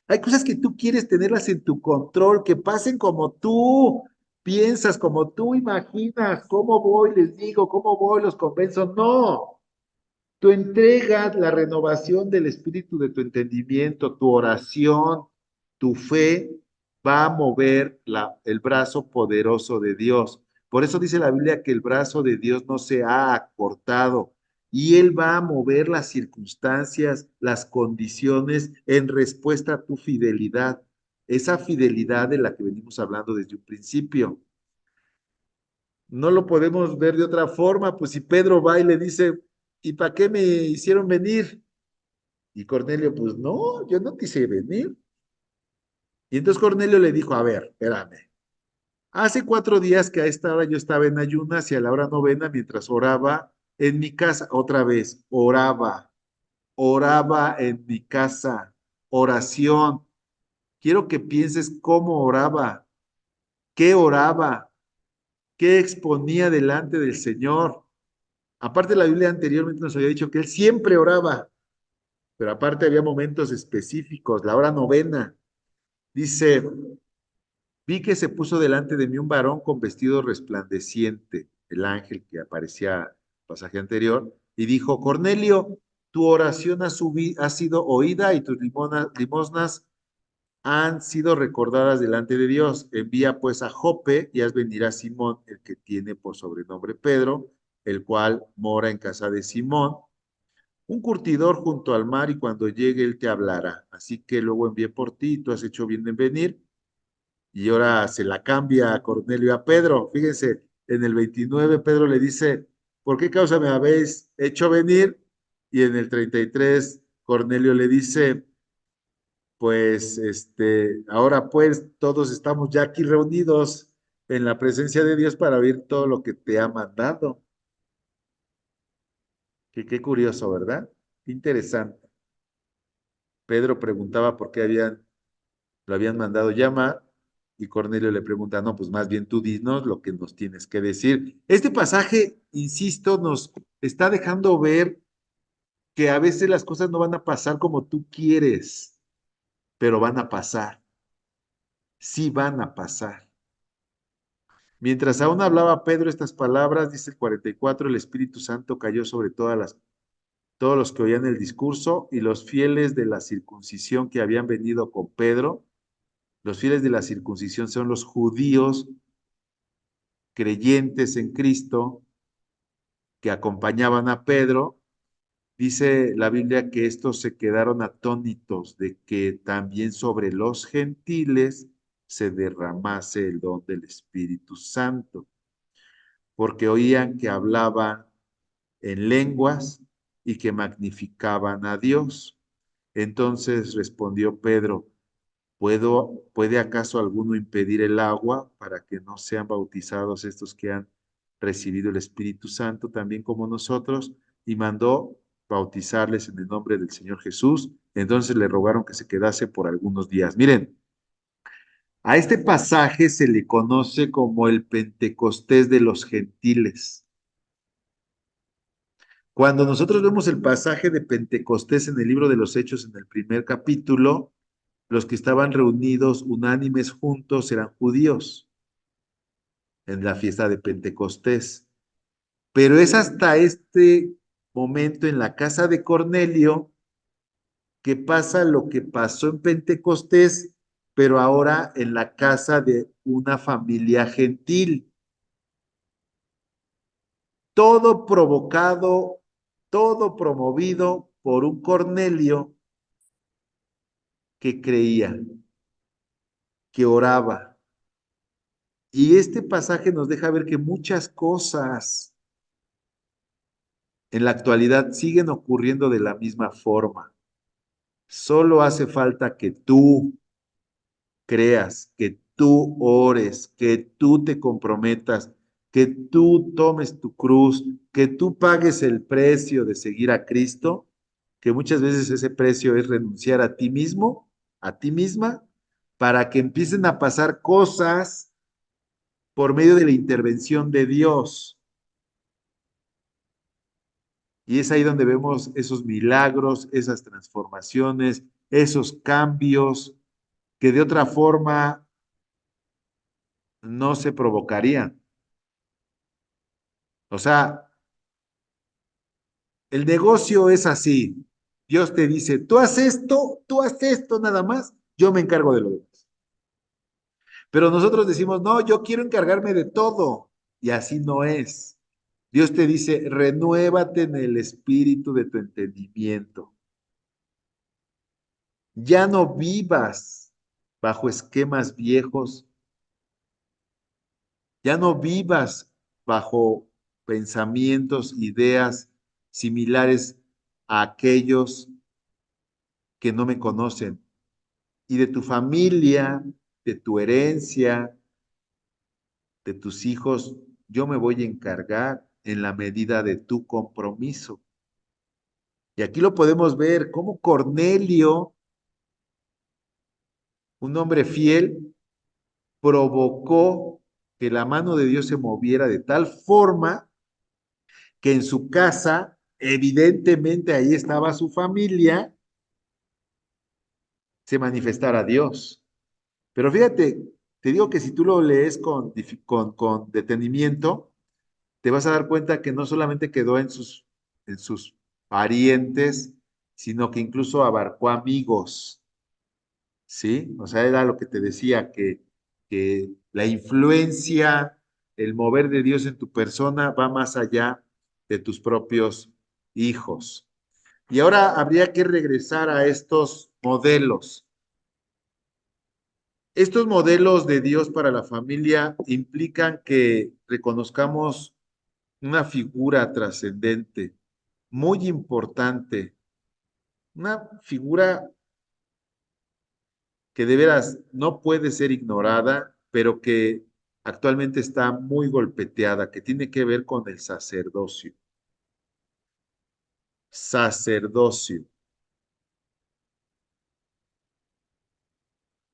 Hay cosas que tú quieres tenerlas en tu control, que pasen como tú piensas, como tú imaginas. ¿Cómo voy? Les digo, ¿cómo voy? Los convenzo. No. Tu entrega, la renovación del espíritu de tu entendimiento, tu oración, tu fe, va a mover el brazo poderoso de Dios. Por eso dice la Biblia que el brazo de Dios no se ha acortado y Él va a mover las circunstancias, las condiciones en respuesta a tu fidelidad. Esa fidelidad de la que venimos hablando desde un principio. No lo podemos ver de otra forma, pues si Pedro va y le dice, ¿y para qué me hicieron venir? Y Cornelio, pues no, yo no te hice venir. Y entonces Cornelio le dijo, a ver, espérame. Hace 4 días que a esta hora yo estaba en ayunas y a la hora novena mientras oraba en mi casa, otra vez, oraba en mi casa, oración. Quiero que pienses cómo oraba, qué exponía delante del Señor. Aparte, la Biblia anteriormente nos había dicho que él siempre oraba, pero aparte había momentos específicos, la hora novena. Dice, vi que se puso delante de mí un varón con vestido resplandeciente, el ángel que aparecía en el pasaje anterior, y dijo, Cornelio, tu oración ha sido oída y tus limosnas han sido recordadas delante de Dios. Envía pues a Jope y haz venir a Simón, el que tiene por sobrenombre Pedro, el cual mora en casa de Simón, un curtidor junto al mar, y cuando llegue él te hablará. Así que luego envié por ti y tú has hecho bien en venir. Y ahora se la cambia a Cornelio a Pedro. Fíjense, en el 29 Pedro le dice, ¿por qué causa me habéis hecho venir? Y en el 33 Cornelio le dice, pues ahora pues todos estamos ya aquí reunidos en la presencia de Dios para oír todo lo que te ha mandado. Qué curioso, ¿verdad? Qué interesante. Pedro preguntaba por qué habían lo habían mandado llamar y Cornelio le pregunta, no, pues más bien tú dinos lo que nos tienes que decir. Este pasaje, insisto, nos está dejando ver que a veces las cosas no van a pasar como tú quieres, pero van a pasar, sí van a pasar. Mientras aún hablaba Pedro estas palabras, dice el 44, el Espíritu Santo cayó sobre todos los que oían el discurso y los fieles de la circuncisión que habían venido con Pedro. Los fieles de la circuncisión son los judíos creyentes en Cristo que acompañaban a Pedro. Dice la Biblia que estos se quedaron atónitos de que también sobre los gentiles se derramase el don del Espíritu Santo, porque oían que hablaban en lenguas y que magnificaban a Dios. Entonces respondió Pedro, ¿puede acaso alguno impedir el agua para que no sean bautizados estos que han recibido el Espíritu Santo también como nosotros? Y mandó bautizarles en el nombre del Señor Jesús. Entonces le rogaron que se quedase por algunos días. Miren, a este pasaje se le conoce como el Pentecostés de los gentiles. Cuando nosotros vemos el pasaje de Pentecostés en el libro de los Hechos, en el primer capítulo, los que estaban reunidos unánimes juntos eran judíos en la fiesta de Pentecostés. Pero es hasta este momento en la casa de Cornelio que pasa lo que pasó en Pentecostés, pero ahora en la casa de una familia gentil. Todo provocado, todo promovido por un Cornelio que creía, que oraba. Y este pasaje nos deja ver que muchas cosas en la actualidad siguen ocurriendo de la misma forma. Solo hace falta que tú creas, que tú ores, que tú te comprometas, que tú tomes tu cruz, que tú pagues el precio de seguir a Cristo, que muchas veces ese precio es renunciar a ti mismo, a ti misma, para que empiecen a pasar cosas por medio de la intervención de Dios. Y es ahí donde vemos esos milagros, esas transformaciones, esos cambios que de otra forma no se provocarían. O sea, el negocio es así. Dios te dice, tú haz esto nada más, yo me encargo de lo demás. Pero nosotros decimos, no, yo quiero encargarme de todo. Y así no es. Dios te dice, renuévate en el espíritu de tu entendimiento. Ya no vivas bajo esquemas viejos, ya no vivas bajo pensamientos, ideas similares a aquellos que no me conocen. Y de tu familia, de tu herencia, de tus hijos, yo me voy a encargar en la medida de tu compromiso. Y aquí lo podemos ver, cómo Cornelio, un hombre fiel, provocó que la mano de Dios se moviera de tal forma que en su casa, evidentemente ahí estaba su familia, se manifestara Dios. Pero fíjate, te digo que si tú lo lees con detenimiento, te vas a dar cuenta que no solamente quedó en sus parientes, sino que incluso abarcó amigos, ¿sí? O sea, era lo que te decía, que la influencia, el mover de Dios en tu persona va más allá de tus propios hijos. Y ahora habría que regresar a estos modelos. Estos modelos de Dios para la familia implican que reconozcamos una figura trascendente, muy importante, una figura que de veras no puede ser ignorada, pero que actualmente está muy golpeteada, que tiene que ver con el sacerdocio. Sacerdocio.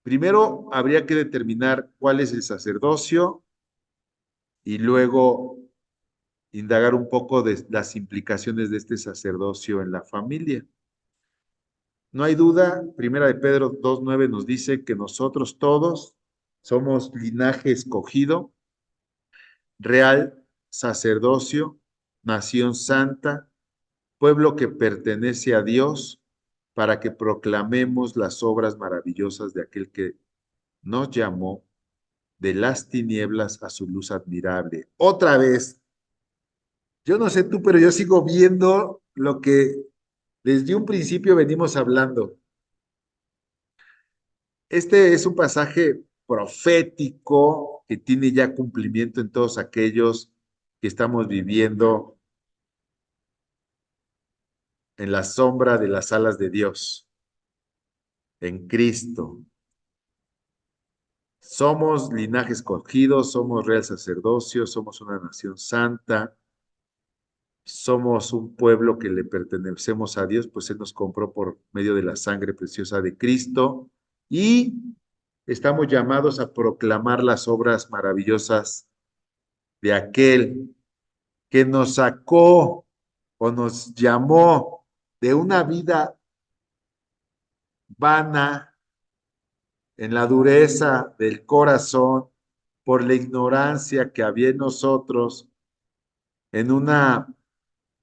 Primero habría que determinar cuál es el sacerdocio y luego indagar un poco de las implicaciones de este sacerdocio en la familia. No hay duda, Primera de Pedro 2:9 nos dice que nosotros todos somos linaje escogido, real sacerdocio, nación santa, pueblo que pertenece a Dios, para que proclamemos las obras maravillosas de aquel que nos llamó de las tinieblas a su luz admirable. Otra vez, yo no sé tú, pero yo sigo viendo lo que desde un principio venimos hablando. Este es un pasaje profético que tiene ya cumplimiento en todos aquellos que estamos viviendo en la sombra de las alas de Dios, en Cristo. Somos linaje escogido, somos real sacerdocio, somos una nación santa, somos un pueblo que le pertenecemos a Dios, pues Él nos compró por medio de la sangre preciosa de Cristo y estamos llamados a proclamar las obras maravillosas de aquel que nos sacó o nos llamó de una vida vana en la dureza del corazón por la ignorancia que había en nosotros, en una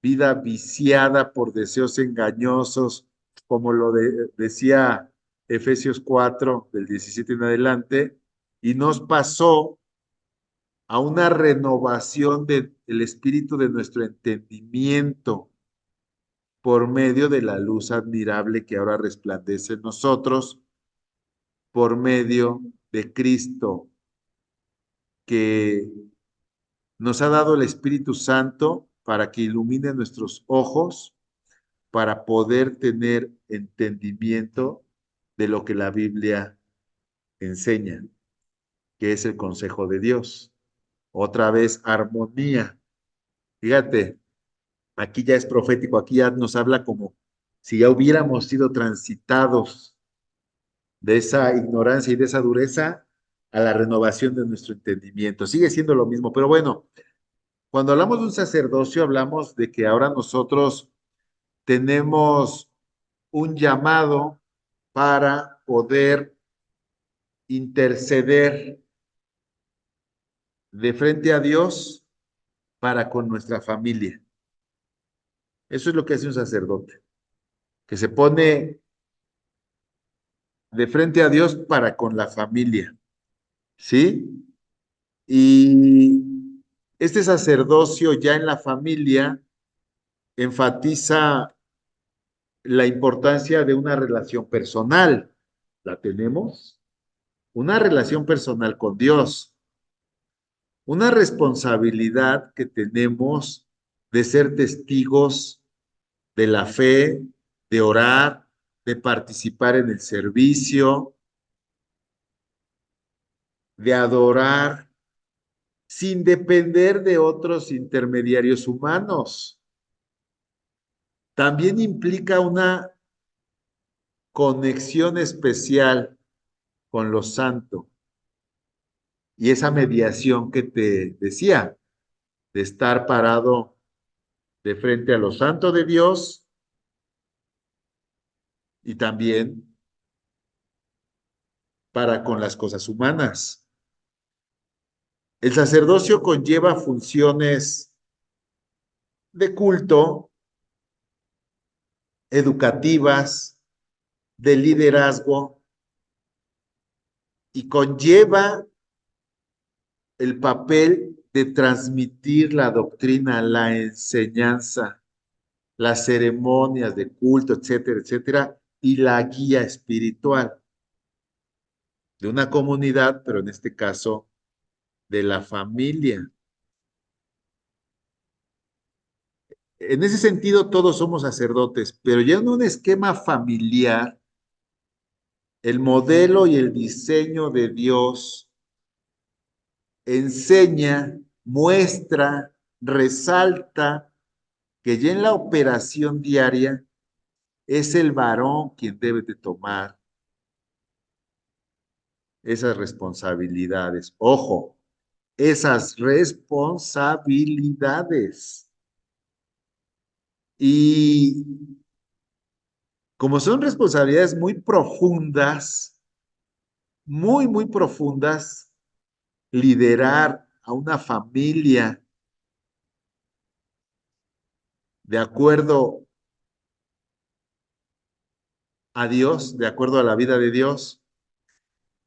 vida viciada por deseos engañosos, como decía Efesios 4, del 17 en adelante, y nos pasó a una renovación del espíritu de nuestro entendimiento por medio de la luz admirable que ahora resplandece en nosotros, por medio de Cristo, que nos ha dado el Espíritu Santo para que ilumine nuestros ojos, para poder tener entendimiento de lo que la Biblia enseña, que es el consejo de Dios. Otra vez, armonía. Fíjate, aquí ya es profético, aquí ya nos habla como si ya hubiéramos sido transitados de esa ignorancia y de esa dureza a la renovación de nuestro entendimiento. Sigue siendo lo mismo, pero bueno, cuando hablamos de un sacerdocio, hablamos de que ahora nosotros tenemos un llamado para poder interceder de frente a Dios para con nuestra familia. Eso es lo que hace un sacerdote, que se pone de frente a Dios para con la familia, ¿sí? Y este sacerdocio ya en la familia enfatiza la importancia de una relación personal. ¿La tenemos? Una relación personal con Dios, una responsabilidad que tenemos de ser testigos de la fe, de orar, de participar en el servicio, de adorar, sin depender de otros intermediarios humanos. También implica una conexión especial con lo santo y esa mediación que te decía, de estar parado de frente a lo santo de Dios y también para con las cosas humanas. El sacerdocio conlleva funciones de culto, educativas, de liderazgo y conlleva el papel de transmitir la doctrina, la enseñanza, las ceremonias de culto, etcétera, etcétera, y la guía espiritual de una comunidad, pero en este caso de la familia. En ese sentido, todos somos sacerdotes, pero ya en un esquema familiar, el modelo y el diseño de Dios enseña, muestra, resalta que ya en la operación diaria es el varón quien debe de tomar esas responsabilidades. Ojo, esas responsabilidades. Y como son responsabilidades muy profundas, muy profundas, liderar a una familia de acuerdo a Dios, de acuerdo a la vida de Dios,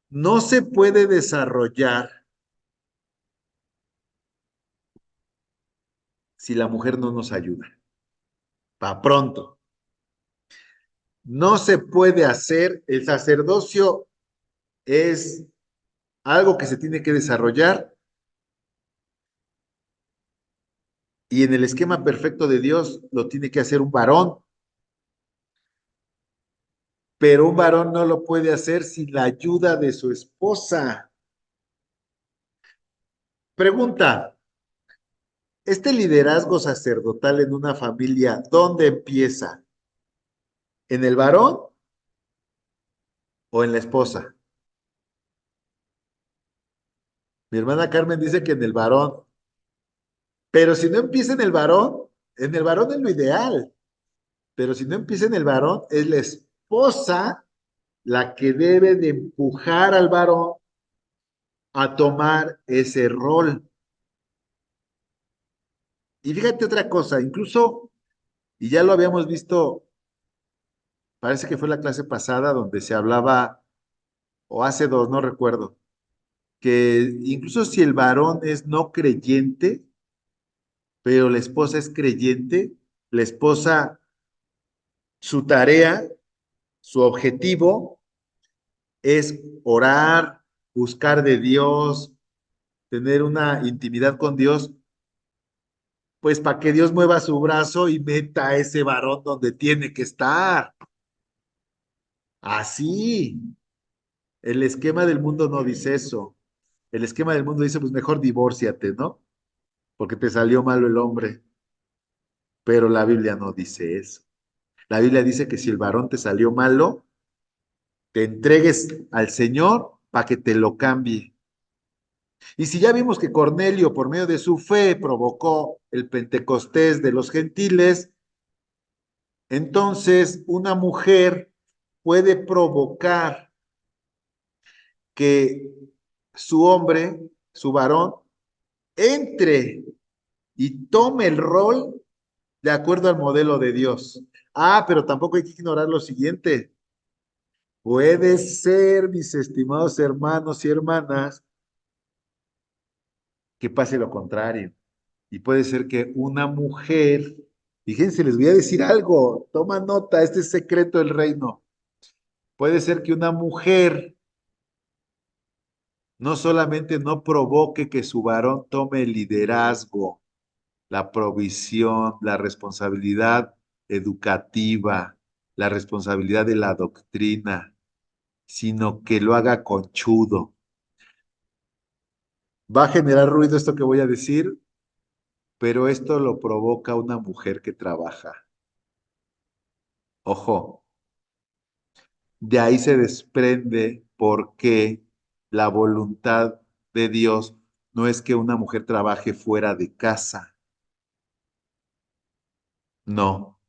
no se puede desarrollar si la mujer no nos ayuda. Pa' pronto. No se puede hacer. El sacerdocio es algo que se tiene que desarrollar y en el esquema perfecto de Dios lo tiene que hacer un varón, pero un varón no lo puede hacer sin la ayuda de su esposa. Pregunta, ¿este liderazgo sacerdotal en una familia, dónde empieza? ¿En el varón o en la esposa? Mi hermana Carmen dice que en el varón, pero si no empieza en el varón es lo ideal, pero si no empieza en el varón, es la esposa la que debe de empujar al varón a tomar ese rol. Y fíjate otra cosa, incluso, y ya lo habíamos visto, parece que fue la clase pasada donde se hablaba, o hace dos, no recuerdo, que incluso si el varón es no creyente, pero la esposa es creyente, la esposa, su tarea, su objetivo es orar, buscar de Dios, tener una intimidad con Dios, pues para que Dios mueva su brazo y meta a ese varón donde tiene que estar. Así. El esquema del mundo no dice eso. El esquema del mundo dice, pues mejor divórciate, ¿no? Porque te salió malo el hombre. Pero la Biblia no dice eso. La Biblia dice que si el varón te salió malo, te entregues al Señor para que te lo cambie. Y si ya vimos que Cornelio, por medio de su fe, provocó el Pentecostés de los gentiles, entonces una mujer puede provocar que su hombre, su varón, entre y tome el rol de acuerdo al modelo de Dios. Ah, pero tampoco hay que ignorar lo siguiente. Puede ser, mis estimados hermanos y hermanas, que pase lo contrario. Y puede ser que una mujer, fíjense, les voy a decir algo, toma nota, este es secreto del reino. Puede ser que una mujer no solamente no provoque que su varón tome el liderazgo, la provisión, la responsabilidad educativa, la responsabilidad de la doctrina, sino que lo haga conchudo. Va a generar ruido esto que voy a decir, pero esto lo provoca una mujer que trabaja. Ojo, de ahí se desprende por qué la voluntad de Dios no es que una mujer trabaje fuera de casa, no,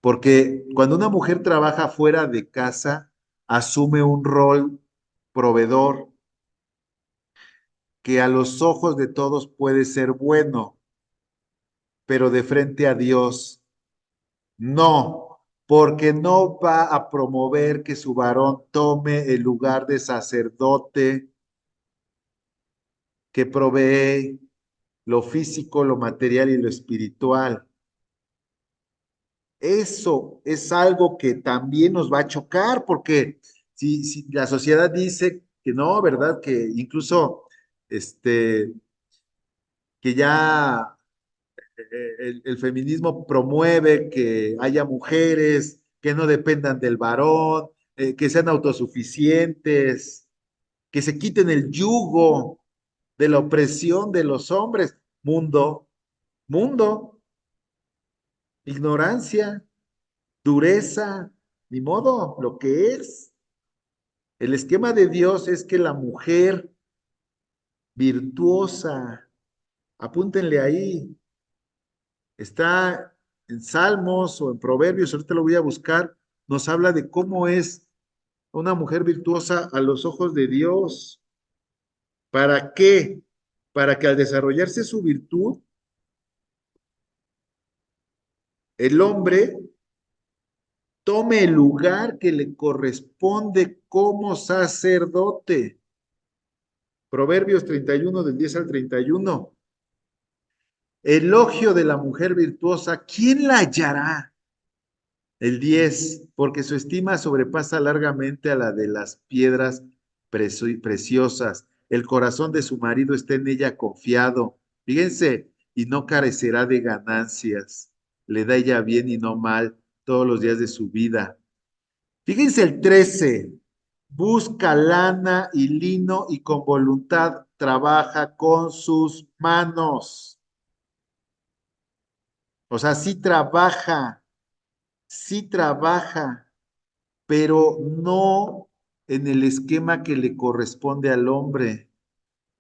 porque cuando una mujer trabaja fuera de casa, asume un rol proveedor que a los ojos de todos puede ser bueno, pero de frente a Dios no, porque no va a promover que su varón tome el lugar de sacerdote que provee lo físico, lo material y lo espiritual. Eso es algo que también nos va a chocar, porque si la sociedad dice que no, ¿verdad? Que incluso que ya el feminismo promueve que haya mujeres que no dependan del varón, que sean autosuficientes, que se quiten el yugo de la opresión de los hombres. Mundo, ignorancia, dureza, ni modo, lo que es. El esquema de Dios es que la mujer virtuosa, apúntenle ahí, está en Salmos o en Proverbios, ahorita lo voy a buscar, nos habla de cómo es una mujer virtuosa a los ojos de Dios. ¿Para qué? Para que al desarrollarse su virtud, el hombre tome el lugar que le corresponde como sacerdote. Proverbios 31 del 10 al 31. Elogio de la mujer virtuosa, ¿quién la hallará? El 10, porque su estima sobrepasa largamente a la de las piedras preciosas. El corazón de su marido está en ella confiado. Fíjense, y no carecerá de ganancias. Le da ella bien y no mal todos los días de su vida. Fíjense el 13. Busca lana y lino y con voluntad trabaja con sus manos. O sea, sí trabaja, pero no en el esquema que le corresponde al hombre.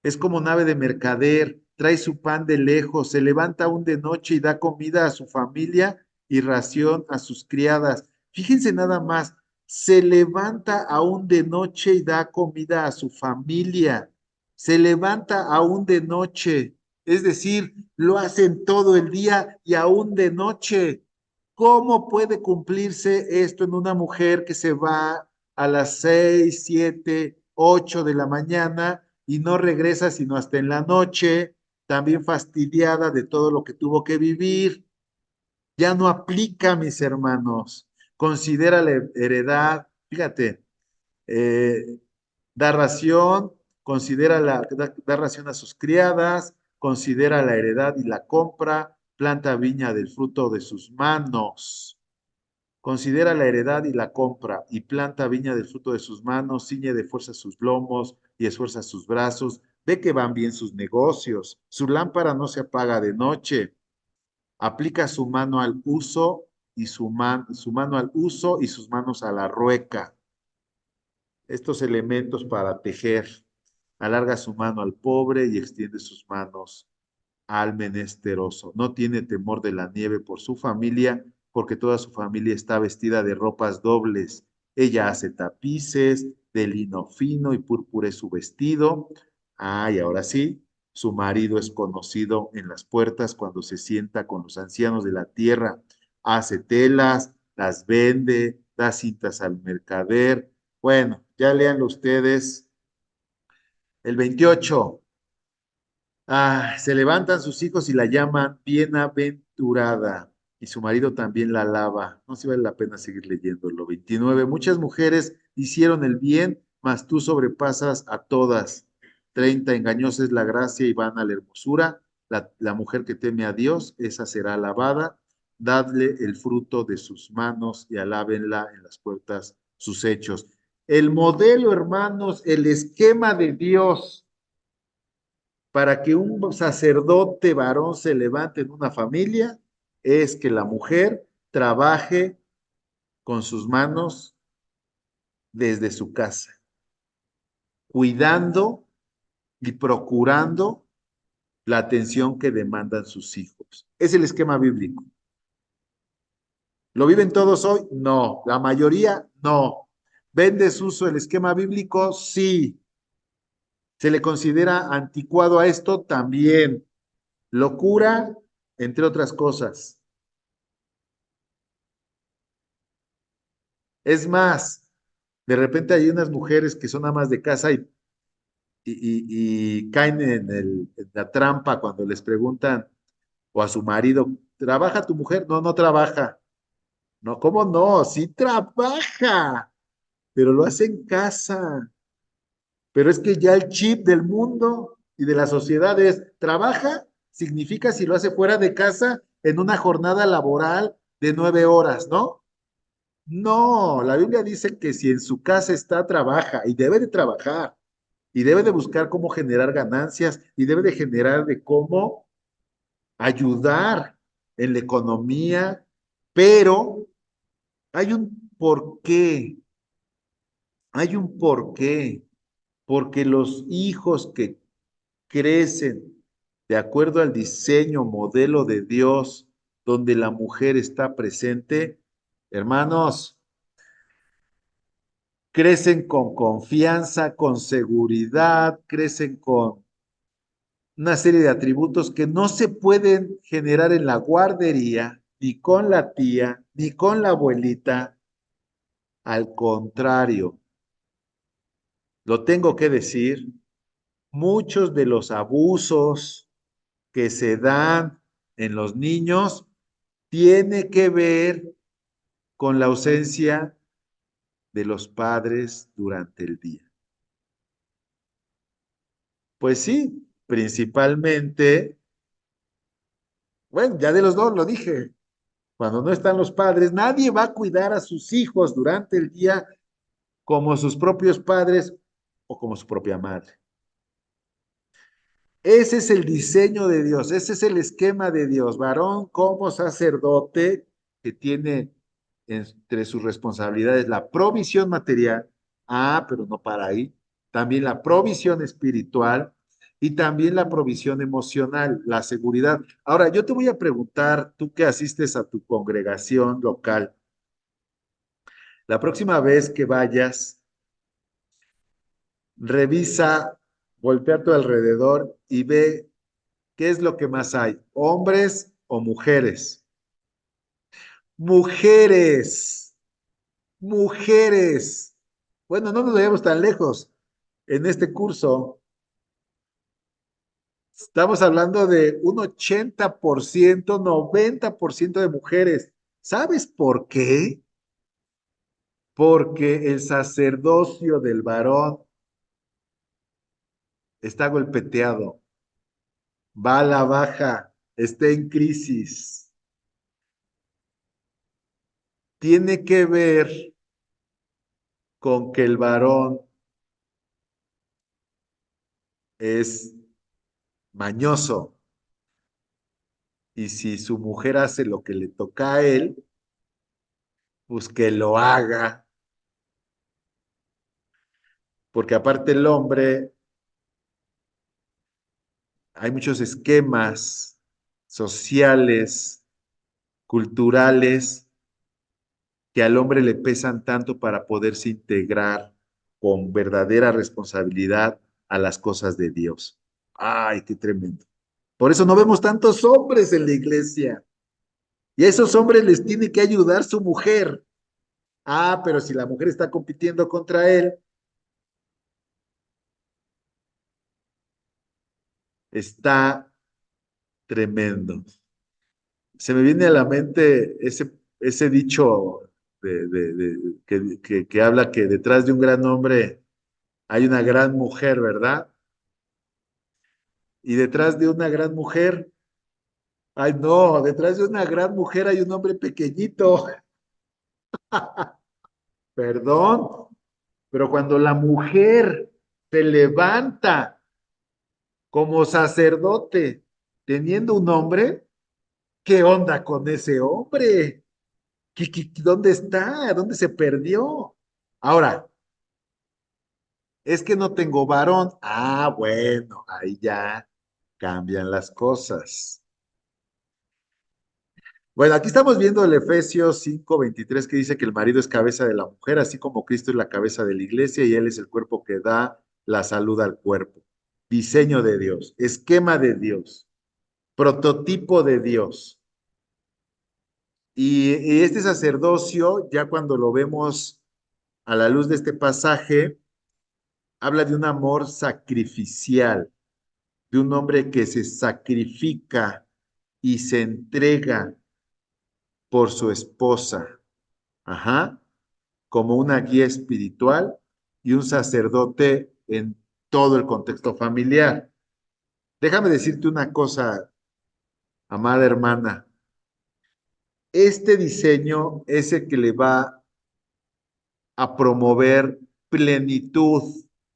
Es como nave de mercader, trae su pan de lejos, se levanta aún de noche y da comida a su familia y ración a sus criadas. Fíjense nada más, se levanta aún de noche y da comida a su familia. Se levanta aún de noche, es decir, lo hacen todo el día y aún de noche. ¿Cómo puede cumplirse esto en una mujer que se va a las 6, 7, 8 de la mañana y no regresa sino hasta en la noche, también fastidiada de todo lo que tuvo que vivir? Ya no aplica, mis hermanos. Considera la heredad, fíjate, eh, da ración, da ración a sus criadas, considera la heredad y la compra, planta viña del fruto de sus manos. Considera la heredad y la compra, y planta viña del fruto de sus manos, ciñe de fuerza sus lomos y esfuerza sus brazos, ve que van bien sus negocios, su lámpara no se apaga de noche, aplica su mano al uso y su mano al uso y sus manos a la rueca. Estos elementos para tejer, alarga su mano al pobre y extiende sus manos al menesteroso. No tiene temor de la nieve por su familia, porque toda su familia está vestida de ropas dobles. Ella hace tapices de lino fino y púrpura es su vestido. Ah, y ahora sí, su marido es conocido en las puertas cuando se sienta con los ancianos de la tierra. Hace telas, las vende, da cintas al mercader. Bueno, ya leanlo ustedes. El 28. Se levantan sus hijos y la llaman bienaventurada, y su marido también la alaba. No sé si vale la pena seguir leyéndolo. 29. Muchas mujeres hicieron el bien, mas tú sobrepasas a todas. 30. Engañosa es la gracia y vana la hermosura. La mujer que teme a Dios, esa será alabada. Dadle el fruto de sus manos y alábenla en las puertas sus hechos. El modelo, hermanos, el esquema de Dios para que un sacerdote varón se levante en una familia es que la mujer trabaje con sus manos desde su casa, cuidando y procurando la atención que demandan sus hijos. Es el esquema bíblico. ¿Lo viven todos hoy? No. ¿La mayoría? No. ¿Ven desuso el esquema bíblico? Sí. ¿Se le considera anticuado a esto? También. Locura, entre otras cosas. Es más, de repente hay unas mujeres que son amas de casa y caen en la trampa cuando les preguntan o a su marido, ¿trabaja tu mujer? No, no trabaja. No, ¿cómo no? Sí trabaja, pero lo hace en casa. Pero es que ya el chip del mundo y de la sociedad es, trabaja, significa si lo hace fuera de casa en una jornada laboral de 9 horas, ¿no? No, la Biblia dice que si en su casa está, trabaja y debe de trabajar y debe de buscar cómo generar ganancias y debe de generar de cómo ayudar en la economía, pero hay un porqué, Hay un porqué, porque los hijos que crecen de acuerdo al diseño, modelo de Dios, donde la mujer está presente, hermanos, crecen con confianza, con seguridad, crecen con una serie de atributos que no se pueden generar en la guardería, ni con la tía, ni con la abuelita. Al contrario, lo tengo que decir, muchos de los abusos que se dan en los niños tiene que ver con la ausencia de los padres durante el día. Pues sí, principalmente, bueno, ya de los dos lo dije, cuando no están los padres, nadie va a cuidar a sus hijos durante el día como sus propios padres o como su propia madre. Ese es el diseño de Dios, ese es el esquema de Dios. Varón como sacerdote que tiene entre sus responsabilidades la provisión material, pero no para ahí, también la provisión espiritual y también la provisión emocional, la seguridad. Ahora, yo te voy a preguntar, tú que asistes a tu congregación local, la próxima vez que vayas, revisa, voltea a tu alrededor y ve qué es lo que más hay, hombres o mujeres. Mujeres, mujeres. Bueno, no nos vayamos tan lejos. En este curso estamos hablando de un 80%, 90% de mujeres. ¿Sabes por qué? Porque el sacerdocio del varón está golpeteado, va a la baja, está en crisis. Tiene que ver con que el varón es mañoso y si su mujer hace lo que le toca a él, pues que lo haga, porque aparte el hombre, hay muchos esquemas sociales, culturales, que al hombre le pesan tanto para poderse integrar con verdadera responsabilidad a las cosas de Dios. Ay, qué tremendo. Por eso no vemos tantos hombres en la iglesia. Y a esos hombres les tiene que ayudar su mujer. Pero si la mujer está compitiendo contra él, está tremendo. Se me viene a la mente ese dicho que habla que detrás de un gran hombre hay una gran mujer, ¿verdad? Y detrás de una gran mujer, ay no, detrás de una gran mujer hay un hombre pequeñito, perdón, pero cuando la mujer se levanta como sacerdote teniendo un hombre, ¿qué onda con ese hombre? ¿Dónde está? ¿Dónde se perdió? Ahora, es que no tengo varón. Bueno, ahí ya cambian las cosas. Bueno, aquí estamos viendo el Efesios 5:23 que dice que el marido es cabeza de la mujer, así como Cristo es la cabeza de la iglesia y él es el cuerpo que da la salud al cuerpo. Diseño de Dios, esquema de Dios, prototipo de Dios. Y este sacerdocio, ya cuando lo vemos a la luz de este pasaje, habla de un amor sacrificial, de un hombre que se sacrifica y se entrega por su esposa, ajá, como una guía espiritual y un sacerdote en todo el contexto familiar. Déjame decirte una cosa, amada hermana, este diseño es el que le va a promover plenitud,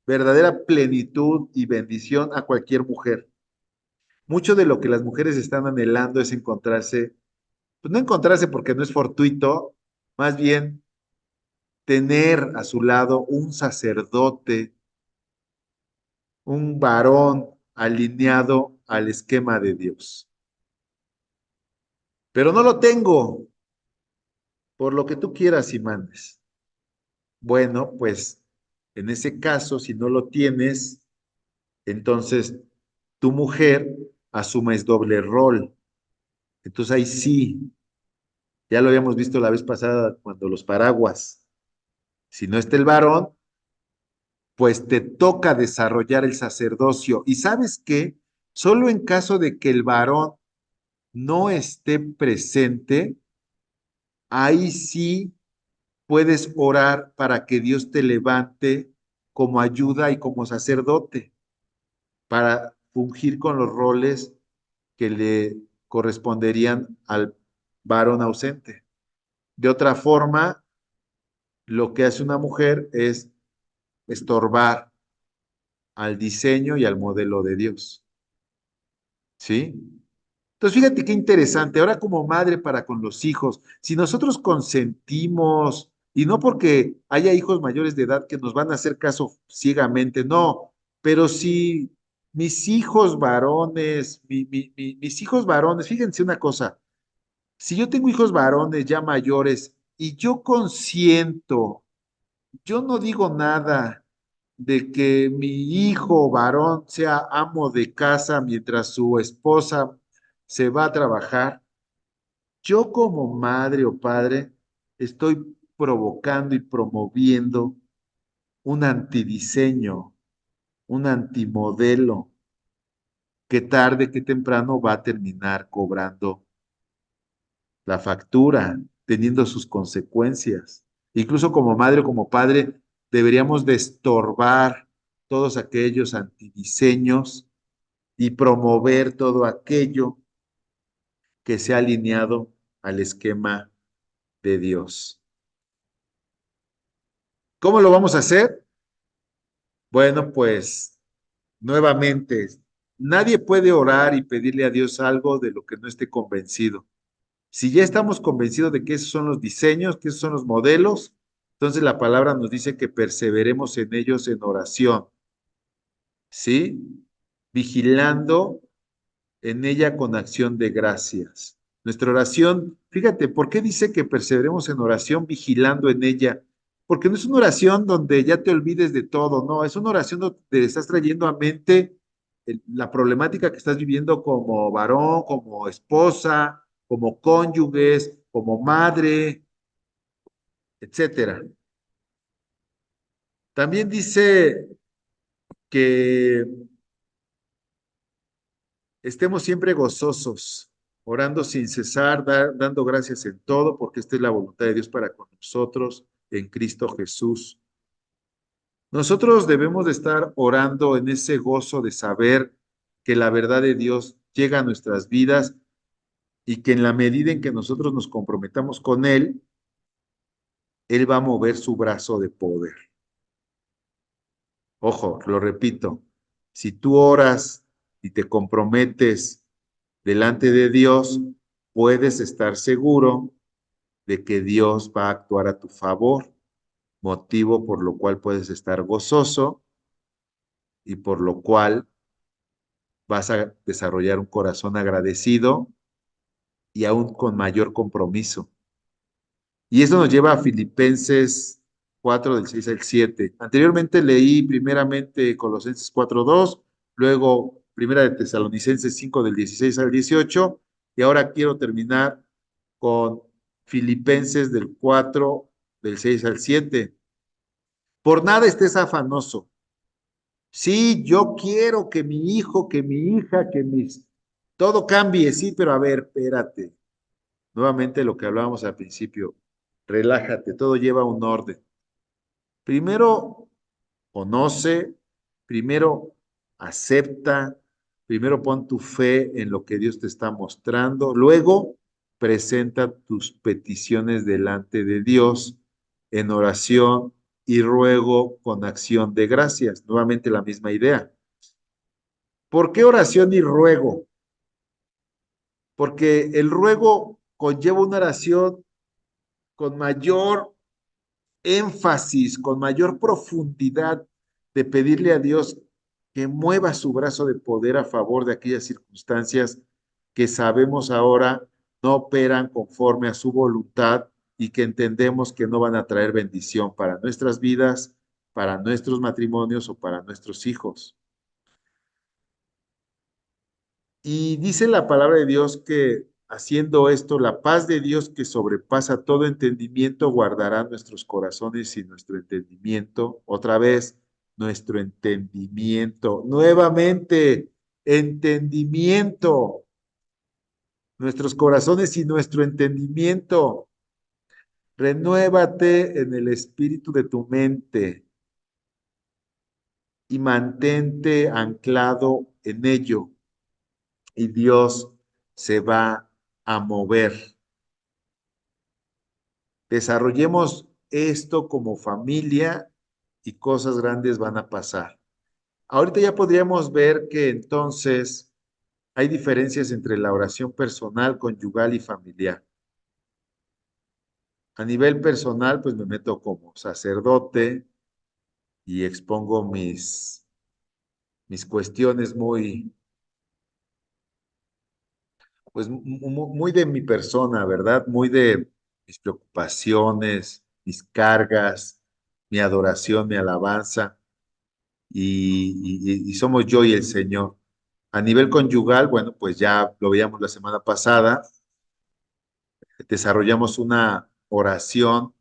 verdadera plenitud y bendición a cualquier mujer. Mucho de lo que las mujeres están anhelando es encontrarse, pues no encontrarse porque no es fortuito, más bien tener a su lado un sacerdote, un varón alineado al esquema de Dios. Pero no lo tengo, por lo que tú quieras y mandes. Bueno, pues en ese caso, si no lo tienes, entonces tu mujer asumes doble rol. Entonces ahí sí, ya lo habíamos visto la vez pasada cuando los paraguas, si no está el varón, pues te toca desarrollar el sacerdocio. ¿Y sabes qué? Solo en caso de que el varón no esté presente, ahí sí puedes orar para que Dios te levante como ayuda y como sacerdote para fungir con los roles que le corresponderían al varón ausente. De otra forma, lo que hace una mujer es estorbar al diseño y al modelo de Dios. ¿Sí? Entonces, fíjate qué interesante. Ahora como madre para con los hijos, si nosotros consentimos, y no porque haya hijos mayores de edad que nos van a hacer caso ciegamente, no, pero si mis hijos varones, mis hijos varones, fíjense una cosa, si yo tengo hijos varones ya mayores y yo consiento, yo no digo nada de que mi hijo varón sea amo de casa mientras su esposa se va a trabajar. Yo como madre o padre estoy provocando y promoviendo un antidiseño, un antimodelo que tarde que temprano va a terminar cobrando la factura, teniendo sus consecuencias. Incluso como madre o como padre, deberíamos de estorbar todos aquellos antidiseños y promover todo aquello que sea alineado al esquema de Dios. ¿Cómo lo vamos a hacer? Bueno, pues nuevamente, nadie puede orar y pedirle a Dios algo de lo que no esté convencido. Si ya estamos convencidos de que esos son los diseños, que esos son los modelos, entonces la palabra nos dice que perseveremos en ellos en oración, ¿sí? Vigilando en ella con acción de gracias. Nuestra oración, fíjate, ¿por qué dice que perseveremos en oración vigilando en ella? Porque no es una oración donde ya te olvides de todo, no, es una oración donde te estás trayendo a mente la problemática que estás viviendo como varón, como esposa, como cónyuges, como madre, etcétera. También dice que estemos siempre gozosos, orando sin cesar, dando gracias en todo, porque esta es la voluntad de Dios para con nosotros en Cristo Jesús. Nosotros debemos de estar orando en ese gozo de saber que la verdad de Dios llega a nuestras vidas y que en la medida en que nosotros nos comprometamos con Él va a mover su brazo de poder. Ojo, lo repito, si tú oras y te comprometes delante de Dios, puedes estar seguro de que Dios va a actuar a tu favor, motivo por lo cual puedes estar gozoso y por lo cual vas a desarrollar un corazón agradecido y aún con mayor compromiso. Y eso nos lleva a Filipenses 4 del 6 al 7. Anteriormente leí primeramente Colosenses 4:2, luego Primera de Tesalonicenses 5 del 16 al 18, y ahora quiero terminar con Filipenses del 4 del 6 al 7. Por nada estés afanoso. Sí, yo quiero que mi hijo, que mi hija, que mis... Todo cambie, sí, pero a ver, espérate. Nuevamente lo que hablábamos al principio, relájate, todo lleva un orden. Primero conoce, primero acepta, primero pon tu fe en lo que Dios te está mostrando, luego presenta tus peticiones delante de Dios en oración y ruego con acción de gracias. Nuevamente la misma idea. ¿Por qué oración y ruego? Porque el ruego conlleva una oración con mayor énfasis, con mayor profundidad de pedirle a Dios que mueva su brazo de poder a favor de aquellas circunstancias que sabemos ahora no operan conforme a su voluntad y que entendemos que no van a traer bendición para nuestras vidas, para nuestros matrimonios o para nuestros hijos. Y dice la palabra de Dios que haciendo esto, la paz de Dios que sobrepasa todo entendimiento guardará nuestros corazones y nuestro entendimiento. Otra vez, nuestro entendimiento. Nuevamente, entendimiento. Nuestros corazones y nuestro entendimiento. Renuévate en el espíritu de tu mente y mantente anclado en ello. Y Dios se va a mover. Desarrollemos esto como familia y cosas grandes van a pasar. Ahorita ya podríamos ver que entonces hay diferencias entre la oración personal, conyugal y familiar. A nivel personal, pues me meto como sacerdote y expongo mis cuestiones muy, pues muy de mi persona, ¿verdad? Muy de mis preocupaciones, mis cargas, mi adoración, mi alabanza. Y somos yo y el Señor. A nivel conyugal, bueno, pues ya lo veíamos la semana pasada, desarrollamos una oración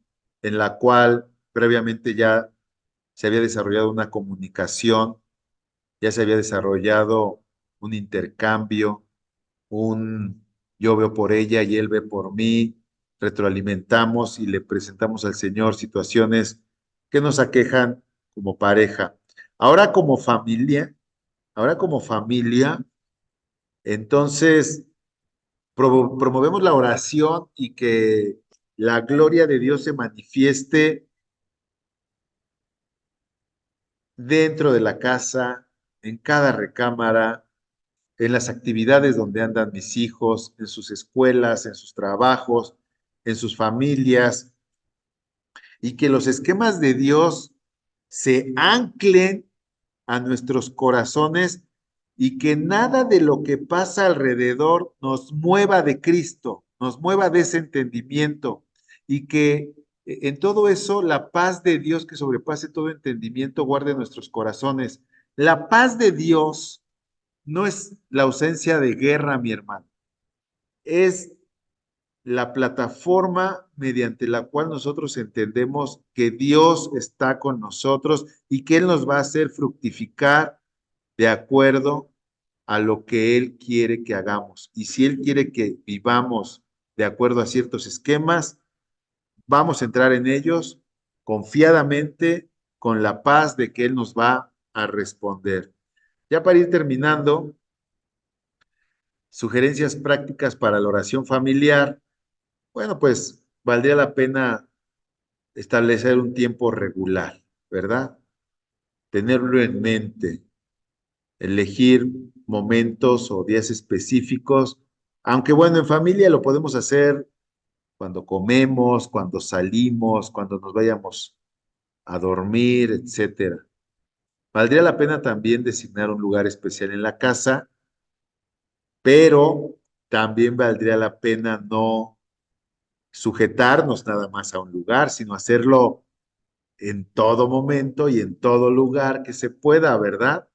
en la cual previamente ya se había desarrollado una comunicación, ya se había desarrollado un intercambio, un yo veo por ella y él ve por mí, retroalimentamos y le presentamos al Señor situaciones que nos aquejan como pareja. Ahora como familia, Ahora como familia, entonces promovemos la oración y que la gloria de Dios se manifieste dentro de la casa, en cada recámara, en las actividades donde andan mis hijos, en sus escuelas, en sus trabajos, en sus familias, y que los esquemas de Dios se anclen a nuestros corazones y que nada de lo que pasa alrededor nos mueva de Cristo, nos mueva de ese entendimiento y que en todo eso la paz de Dios que sobrepase todo entendimiento guarde nuestros corazones. La paz de Dios no es la ausencia de guerra, mi hermano, es la plataforma mediante la cual nosotros entendemos que Dios está con nosotros y que Él nos va a hacer fructificar de acuerdo a lo que Él quiere que hagamos. Y si Él quiere que vivamos de acuerdo a ciertos esquemas, vamos a entrar en ellos confiadamente con la paz de que Él nos va a responder. Ya para ir terminando, sugerencias prácticas para la oración familiar. Bueno, pues valdría la pena establecer un tiempo regular, ¿verdad? Tenerlo en mente, elegir momentos o días específicos, aunque bueno, en familia lo podemos hacer cuando comemos, cuando salimos, cuando nos vayamos a dormir, etcétera. Valdría la pena también designar un lugar especial en la casa, pero también valdría la pena no sujetarnos nada más a un lugar, sino hacerlo en todo momento y en todo lugar que se pueda, ¿verdad?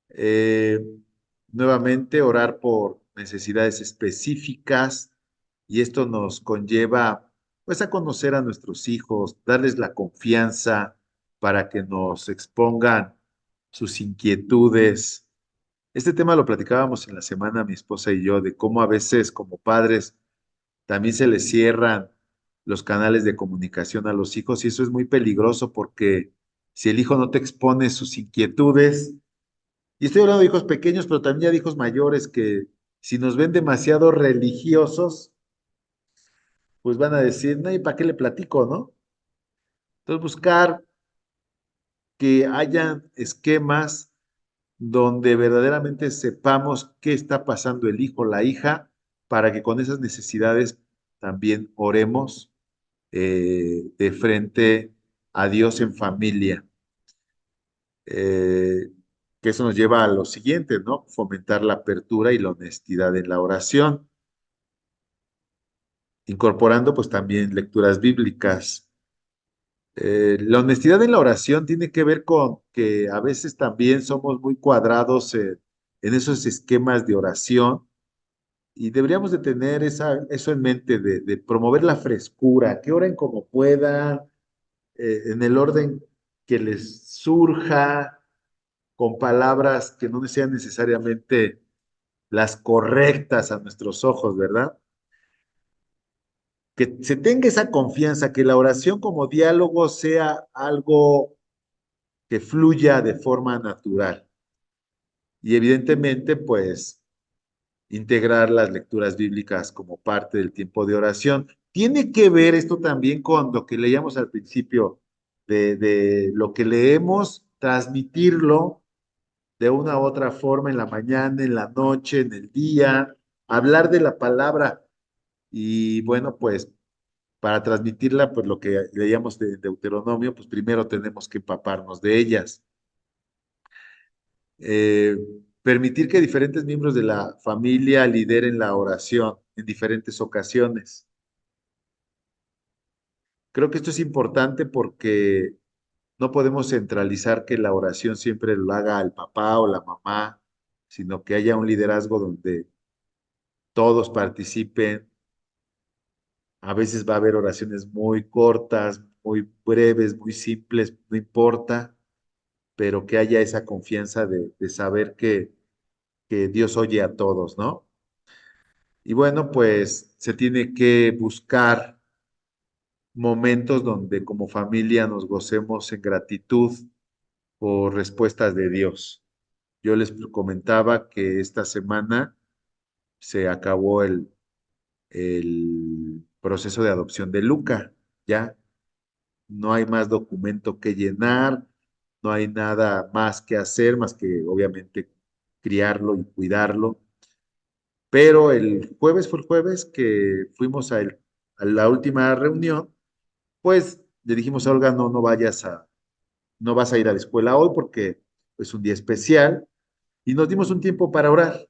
Eh, Nuevamente, orar por necesidades específicas y esto nos conlleva, pues, a conocer a nuestros hijos, darles la confianza para que nos expongan sus inquietudes. Este tema lo platicábamos en la semana mi esposa y yo, de cómo a veces como padres también se les cierran los canales de comunicación a los hijos y eso es muy peligroso porque si el hijo no te expone sus inquietudes, y estoy hablando de hijos pequeños, pero también ya de hijos mayores que si nos ven demasiado religiosos, pues van a decir, no, ¿y para qué le platico, no? Entonces buscar que hayan esquemas donde verdaderamente sepamos qué está pasando el hijo, la hija, para que con esas necesidades también oremos de frente a Dios en familia. Eh, que eso nos lleva a lo siguiente, ¿no? Fomentar la apertura y la honestidad en la oración, incorporando pues también lecturas bíblicas. La honestidad en la oración tiene que ver con que a veces también somos muy cuadrados en esos esquemas de oración y deberíamos de tener eso en mente, de promover la frescura, que oren como puedan, en el orden que les surja, con palabras que no sean necesariamente las correctas a nuestros ojos, ¿verdad? Que se tenga esa confianza, que la oración como diálogo sea algo que fluya de forma natural. Y evidentemente, pues, integrar las lecturas bíblicas como parte del tiempo de oración. Tiene que ver esto también con lo que leíamos al principio, de lo que leemos, transmitirlo de una u otra forma en la mañana, en la noche, en el día, hablar de la palabra. Y bueno, pues para transmitirla, pues lo que leíamos de Deuteronomio, pues primero tenemos que empaparnos de ellas. Eh, Permitir que diferentes miembros de la familia lideren la oración en diferentes ocasiones. Creo que esto es importante porque no podemos centralizar que la oración siempre lo haga el papá o la mamá, sino que haya un liderazgo donde todos participen. A veces va a haber oraciones muy cortas, muy breves, muy simples, no importa, pero que haya esa confianza de saber que Dios oye a todos, ¿no? Y bueno, pues se tiene que buscar momentos donde como familia nos gocemos en gratitud por respuestas de Dios. Yo les comentaba que esta semana se acabó el proceso de adopción de Luca, ya no hay más documento que llenar, no hay nada más que hacer, más que obviamente criarlo y cuidarlo. Pero el jueves fue el jueves que fuimos a la última reunión, pues le dijimos a Olga, no vas a ir a la escuela hoy porque es un día especial y nos dimos un tiempo para orar,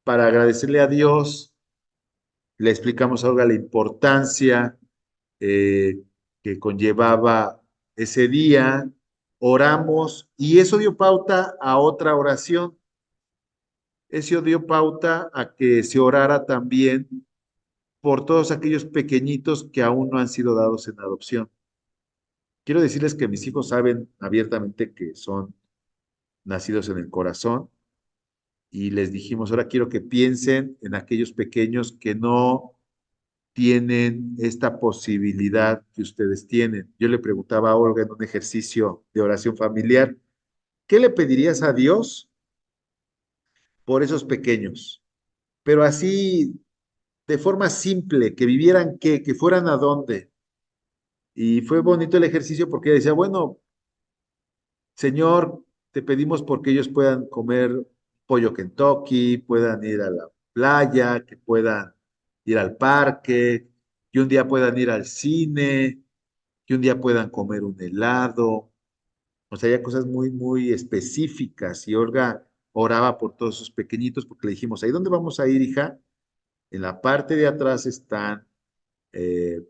para agradecerle a Dios. Le explicamos a Olga la importancia eh, que conllevaba ese día, oramos y eso dio pauta a otra oración. Eso dio pauta a que se orara también por todos aquellos pequeñitos que aún no han sido dados en adopción. Quiero decirles que mis hijos saben abiertamente que son nacidos en el corazón y les dijimos, ahora quiero que piensen en aquellos pequeños que no tienen esta posibilidad que ustedes tienen. Yo le preguntaba a Olga en un ejercicio de oración familiar, ¿qué le pedirías a Dios por esos pequeños? Pero así, de forma simple, que vivieran qué, que fueran a dónde. Y fue bonito el ejercicio porque ella decía, bueno, Señor, te pedimos porque ellos puedan comer pollo Kentucky, puedan ir a la playa, que puedan ir al parque, que un día puedan ir al cine, que un día puedan comer un helado. O sea, ya cosas muy, muy específicas. Y Olga oraba por todos sus pequeñitos porque le dijimos, ¿ahí dónde vamos a ir, hija? En la parte de atrás están eh,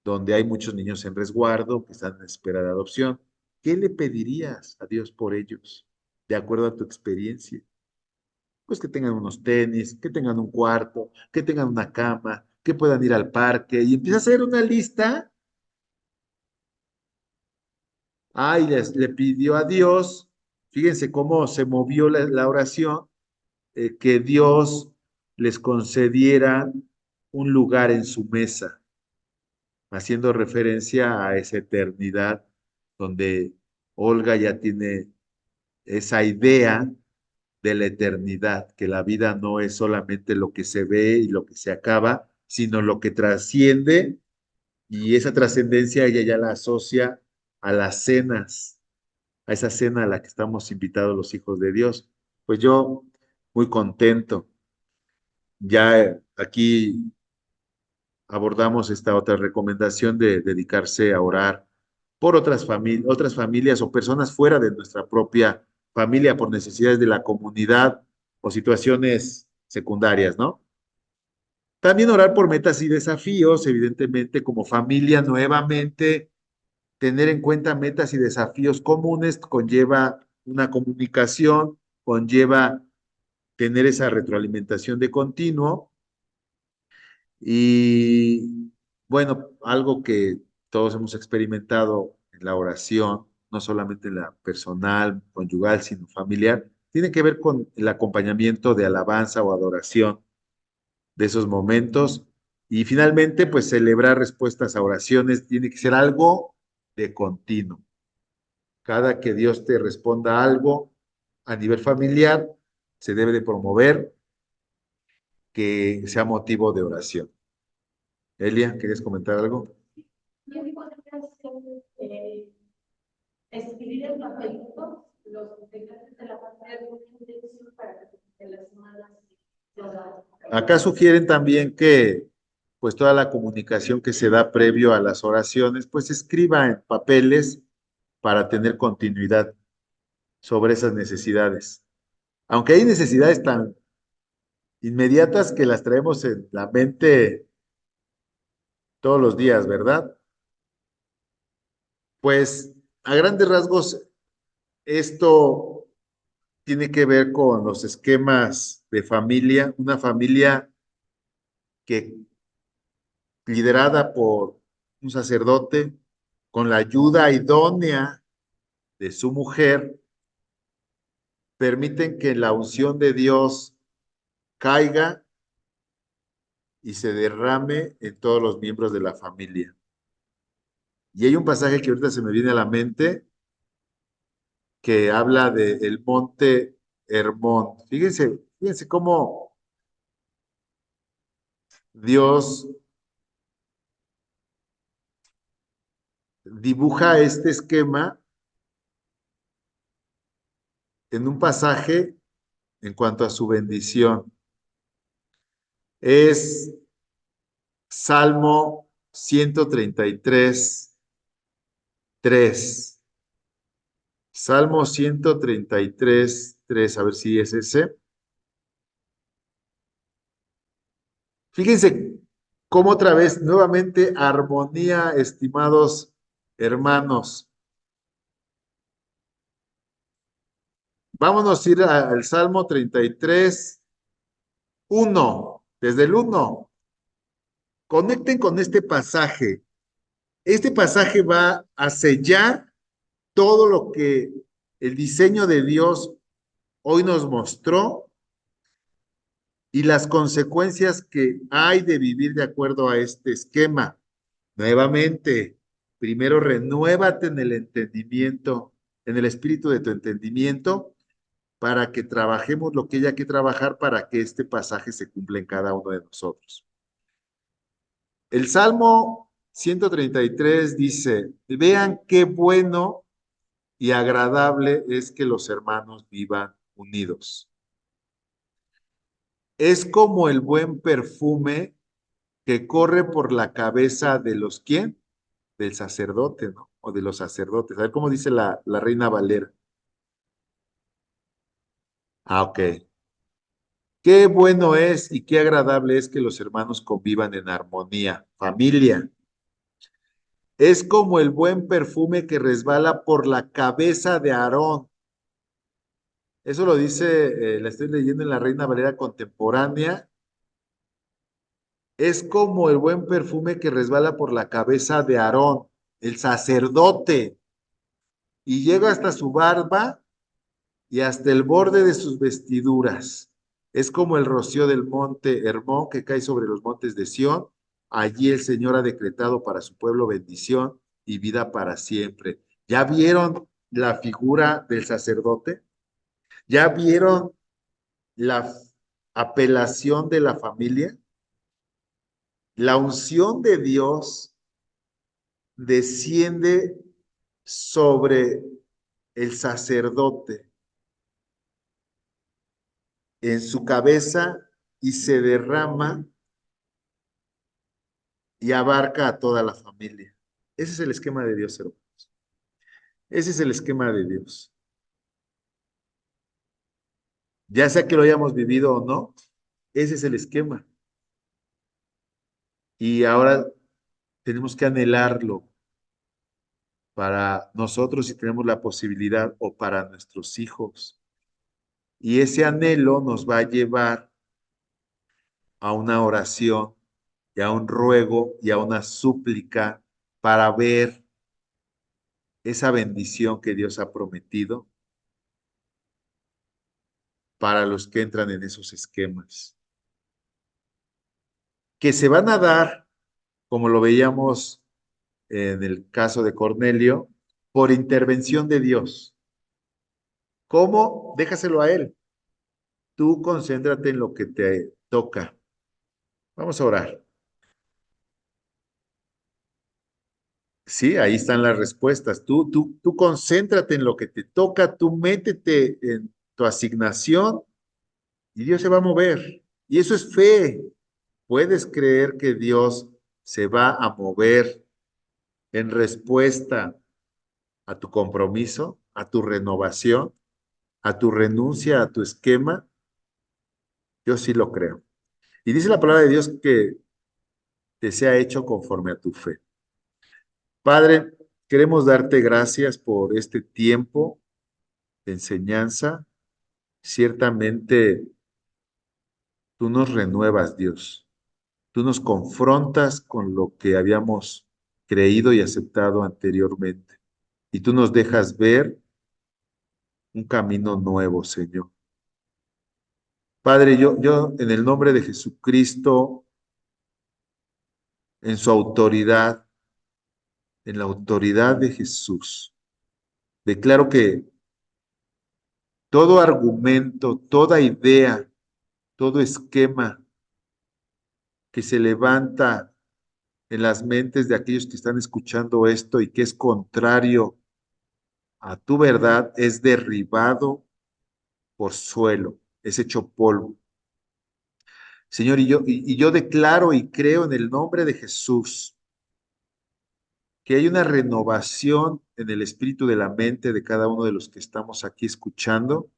donde hay muchos niños en resguardo que están en espera de adopción. ¿Qué le pedirías a Dios por ellos, de acuerdo a tu experiencia? Pues que tengan unos tenis, que tengan un cuarto, que tengan una cama, que puedan ir al parque y empieza a hacer una lista. Y le pidió a Dios, fíjense cómo se movió la oración, que Dios les concediera un lugar en su mesa, haciendo referencia a esa eternidad donde Olga ya tiene esa idea de la eternidad, que la vida no es solamente lo que se ve y lo que se acaba, sino lo que trasciende, y esa trascendencia ella ya la asocia a las cenas, a esa cena a la que estamos invitados los hijos de Dios. Pues yo muy contento. Ya aquí abordamos esta otra recomendación de dedicarse a orar por otras familias o personas fuera de nuestra propia familia por necesidades de la comunidad o situaciones secundarias, ¿no? También orar por metas y desafíos, evidentemente como familia nuevamente, tener en cuenta metas y desafíos comunes conlleva una comunicación, conlleva tener esa retroalimentación de continuo y bueno, algo que todos hemos experimentado en la oración, no solamente en la personal, conyugal, sino familiar, tiene que ver con el acompañamiento de alabanza o adoración de esos momentos. Y finalmente, pues celebrar respuestas a oraciones tiene que ser algo de continuo. Cada que Dios te responda algo a nivel familiar, se debe de promover que sea motivo de oración. Elia, ¿querías comentar algo? También podría ser escribir en papelitos los integrantes de la familia de una intención para que las semanas Acá sugieren también que pues toda la comunicación que se da previo a las oraciones, pues se escriba en papeles para tener continuidad sobre esas necesidades. Aunque hay necesidades tan inmediatas que las traemos en la mente todos los días, ¿verdad? Pues a grandes rasgos esto tiene que ver con los esquemas de familia, una familia que liderada por un sacerdote con la ayuda idónea de su mujer, permiten que la unción de Dios caiga y se derrame en todos los miembros de la familia. Y hay un pasaje que ahorita se me viene a la mente que habla del monte Hermón. Fíjense cómo Dios dibuja este esquema en un pasaje en cuanto a su bendición. Es Salmo 133, 3. Salmo 133, 3. A ver si es ese. Fíjense cómo otra vez, nuevamente, armonía, estimados hermanos. Vámonos a ir al Salmo 33, 1. Desde el 1. Conecten con este pasaje. Este pasaje va a sellar todo lo que el diseño de Dios hoy nos mostró y las consecuencias que hay de vivir de acuerdo a este esquema. Nuevamente, primero renuévate en el entendimiento, en el espíritu de tu entendimiento, para que trabajemos lo que haya que trabajar para que este pasaje se cumpla en cada uno de nosotros. El Salmo 133 dice, vean qué bueno y agradable es que los hermanos vivan unidos. Es como el buen perfume que corre por la cabeza de los quién, del sacerdote, ¿no? O de los sacerdotes. A ver cómo dice la Reina Valera. Ah, ok. Qué bueno es y qué agradable es que los hermanos convivan en armonía. Familia. Es como el buen perfume que resbala por la cabeza de Aarón. Eso lo dice, la estoy leyendo en la Reina Valera contemporánea. Es como el buen perfume que resbala por la cabeza de Aarón, el sacerdote, y llega hasta su barba y hasta el borde de sus vestiduras. Es como el rocío del monte Hermón que cae sobre los montes de Sión. Allí el Señor ha decretado para su pueblo bendición y vida para siempre. ¿Ya vieron la figura del sacerdote? ¿Ya vieron la apelación de la familia? La unción de Dios desciende sobre el sacerdote en su cabeza y se derrama y abarca a toda la familia. Ese es el esquema de Dios, hermanos. Ese es el esquema de Dios. Ya sea que lo hayamos vivido o no, ese es el esquema. Y ahora tenemos que anhelarlo para nosotros si tenemos la posibilidad o para nuestros hijos. Y ese anhelo nos va a llevar a una oración y a un ruego y a una súplica para ver esa bendición que Dios ha prometido para los que entran en esos esquemas, que se van a dar, como lo veíamos en el caso de Cornelio, por intervención de Dios. ¿Cómo? Déjaselo a Él. Tú concéntrate en lo que te toca. Vamos a orar. Sí, ahí están las respuestas. Tú concéntrate en lo que te toca, tú métete en tu asignación y Dios se va a mover. Y eso es fe. ¿Puedes creer que Dios se va a mover en respuesta a tu compromiso, a tu renovación, a tu renuncia, a tu esquema? Yo sí lo creo. Y dice la palabra de Dios que te sea hecho conforme a tu fe. Padre, queremos darte gracias por este tiempo de enseñanza. Ciertamente tú nos renuevas, Dios. Tú nos confrontas con lo que habíamos creído y aceptado anteriormente. Y tú nos dejas ver un camino nuevo, Señor. Padre, yo en el nombre de Jesucristo, en su autoridad, en la autoridad de Jesús, declaro que todo argumento, toda idea, todo esquema que se levanta en las mentes de aquellos que están escuchando esto y que es contrario a tu verdad, es derribado por suelo, es hecho polvo. Señor, y yo declaro y creo en el nombre de Jesús que hay una renovación en el espíritu de la mente de cada uno de los que estamos aquí escuchando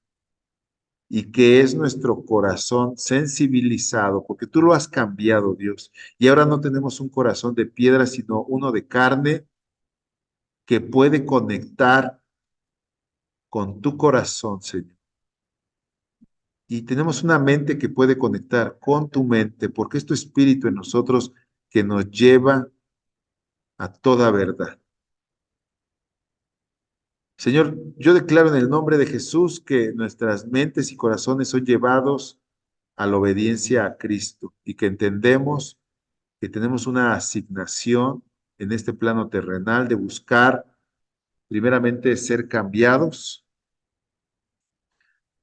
y que es nuestro corazón sensibilizado, porque tú lo has cambiado, Dios. Y ahora no tenemos un corazón de piedra, sino uno de carne que puede conectar con tu corazón, Señor. Y tenemos una mente que puede conectar con tu mente, porque es tu espíritu en nosotros que nos lleva a toda verdad. Señor, yo declaro en el nombre de Jesús que nuestras mentes y corazones son llevados a la obediencia a Cristo y que entendemos que tenemos una asignación en este plano terrenal de buscar primeramente ser cambiados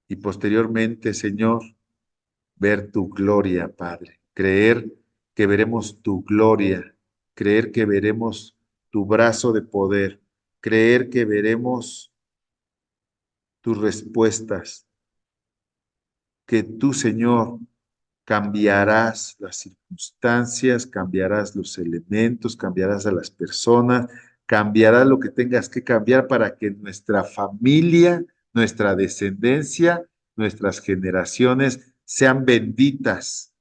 y posteriormente, Señor, ver tu gloria, Padre. Creer que veremos tu gloria, creer que veremos tu brazo de poder, creer que veremos tus respuestas, que tú, Señor, cambiarás las circunstancias, cambiarás los elementos, cambiarás a las personas, cambiarás lo que tengas que cambiar para que nuestra familia, nuestra descendencia, nuestras generaciones sean benditas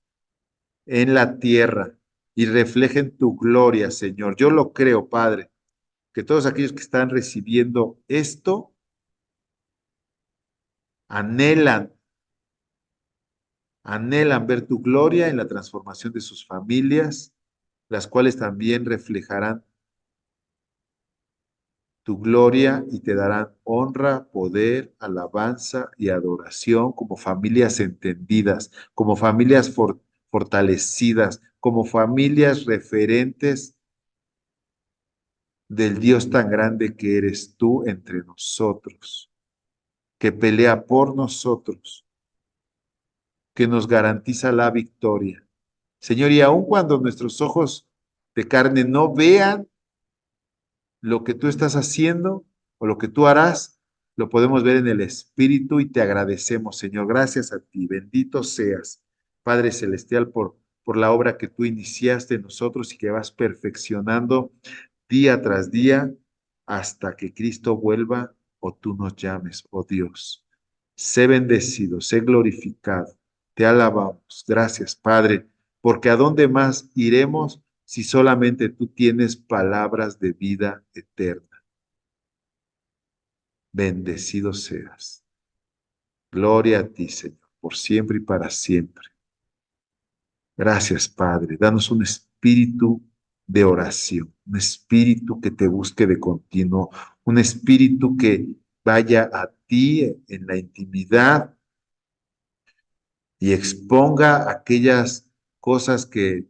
en la tierra y reflejen tu gloria, Señor. Yo lo creo, Padre, que todos aquellos que están recibiendo esto anhelan anhelan ver tu gloria en la transformación de sus familias, las cuales también reflejarán tu gloria y te darán honra, poder, alabanza y adoración como familias entendidas, como familias fortalecidas, como familias referentes del Dios tan grande que eres tú entre nosotros, que pelea por nosotros, que nos garantiza la victoria. Señor, y aun cuando nuestros ojos de carne no vean lo que tú estás haciendo o lo que tú harás, lo podemos ver en el Espíritu y te agradecemos, Señor. Gracias a ti. Bendito seas, Padre Celestial, por por la obra que tú iniciaste en nosotros y que vas perfeccionando día tras día hasta que Cristo vuelva o tú nos llames, oh Dios. Sé bendecido, sé glorificado. Te alabamos. Gracias, Padre, porque ¿a dónde más iremos si solamente tú tienes palabras de vida eterna? Bendecido seas. Gloria a ti, Señor, por siempre y para siempre. Gracias, Padre. Danos un espíritu de oración, un espíritu que te busque de continuo, un espíritu que vaya a ti en la intimidad y exponga aquellas cosas que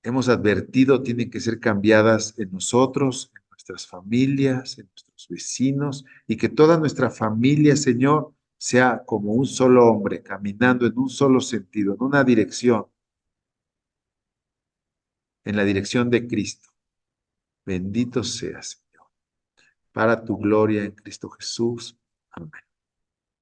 hemos advertido tienen que ser cambiadas en nosotros, en nuestras familias, en nuestros vecinos, y que toda nuestra familia, Señor, sea como un solo hombre, caminando en un solo sentido, en una dirección, en la dirección de Cristo. Bendito seas, Señor, para tu gloria en Cristo Jesús. Amén.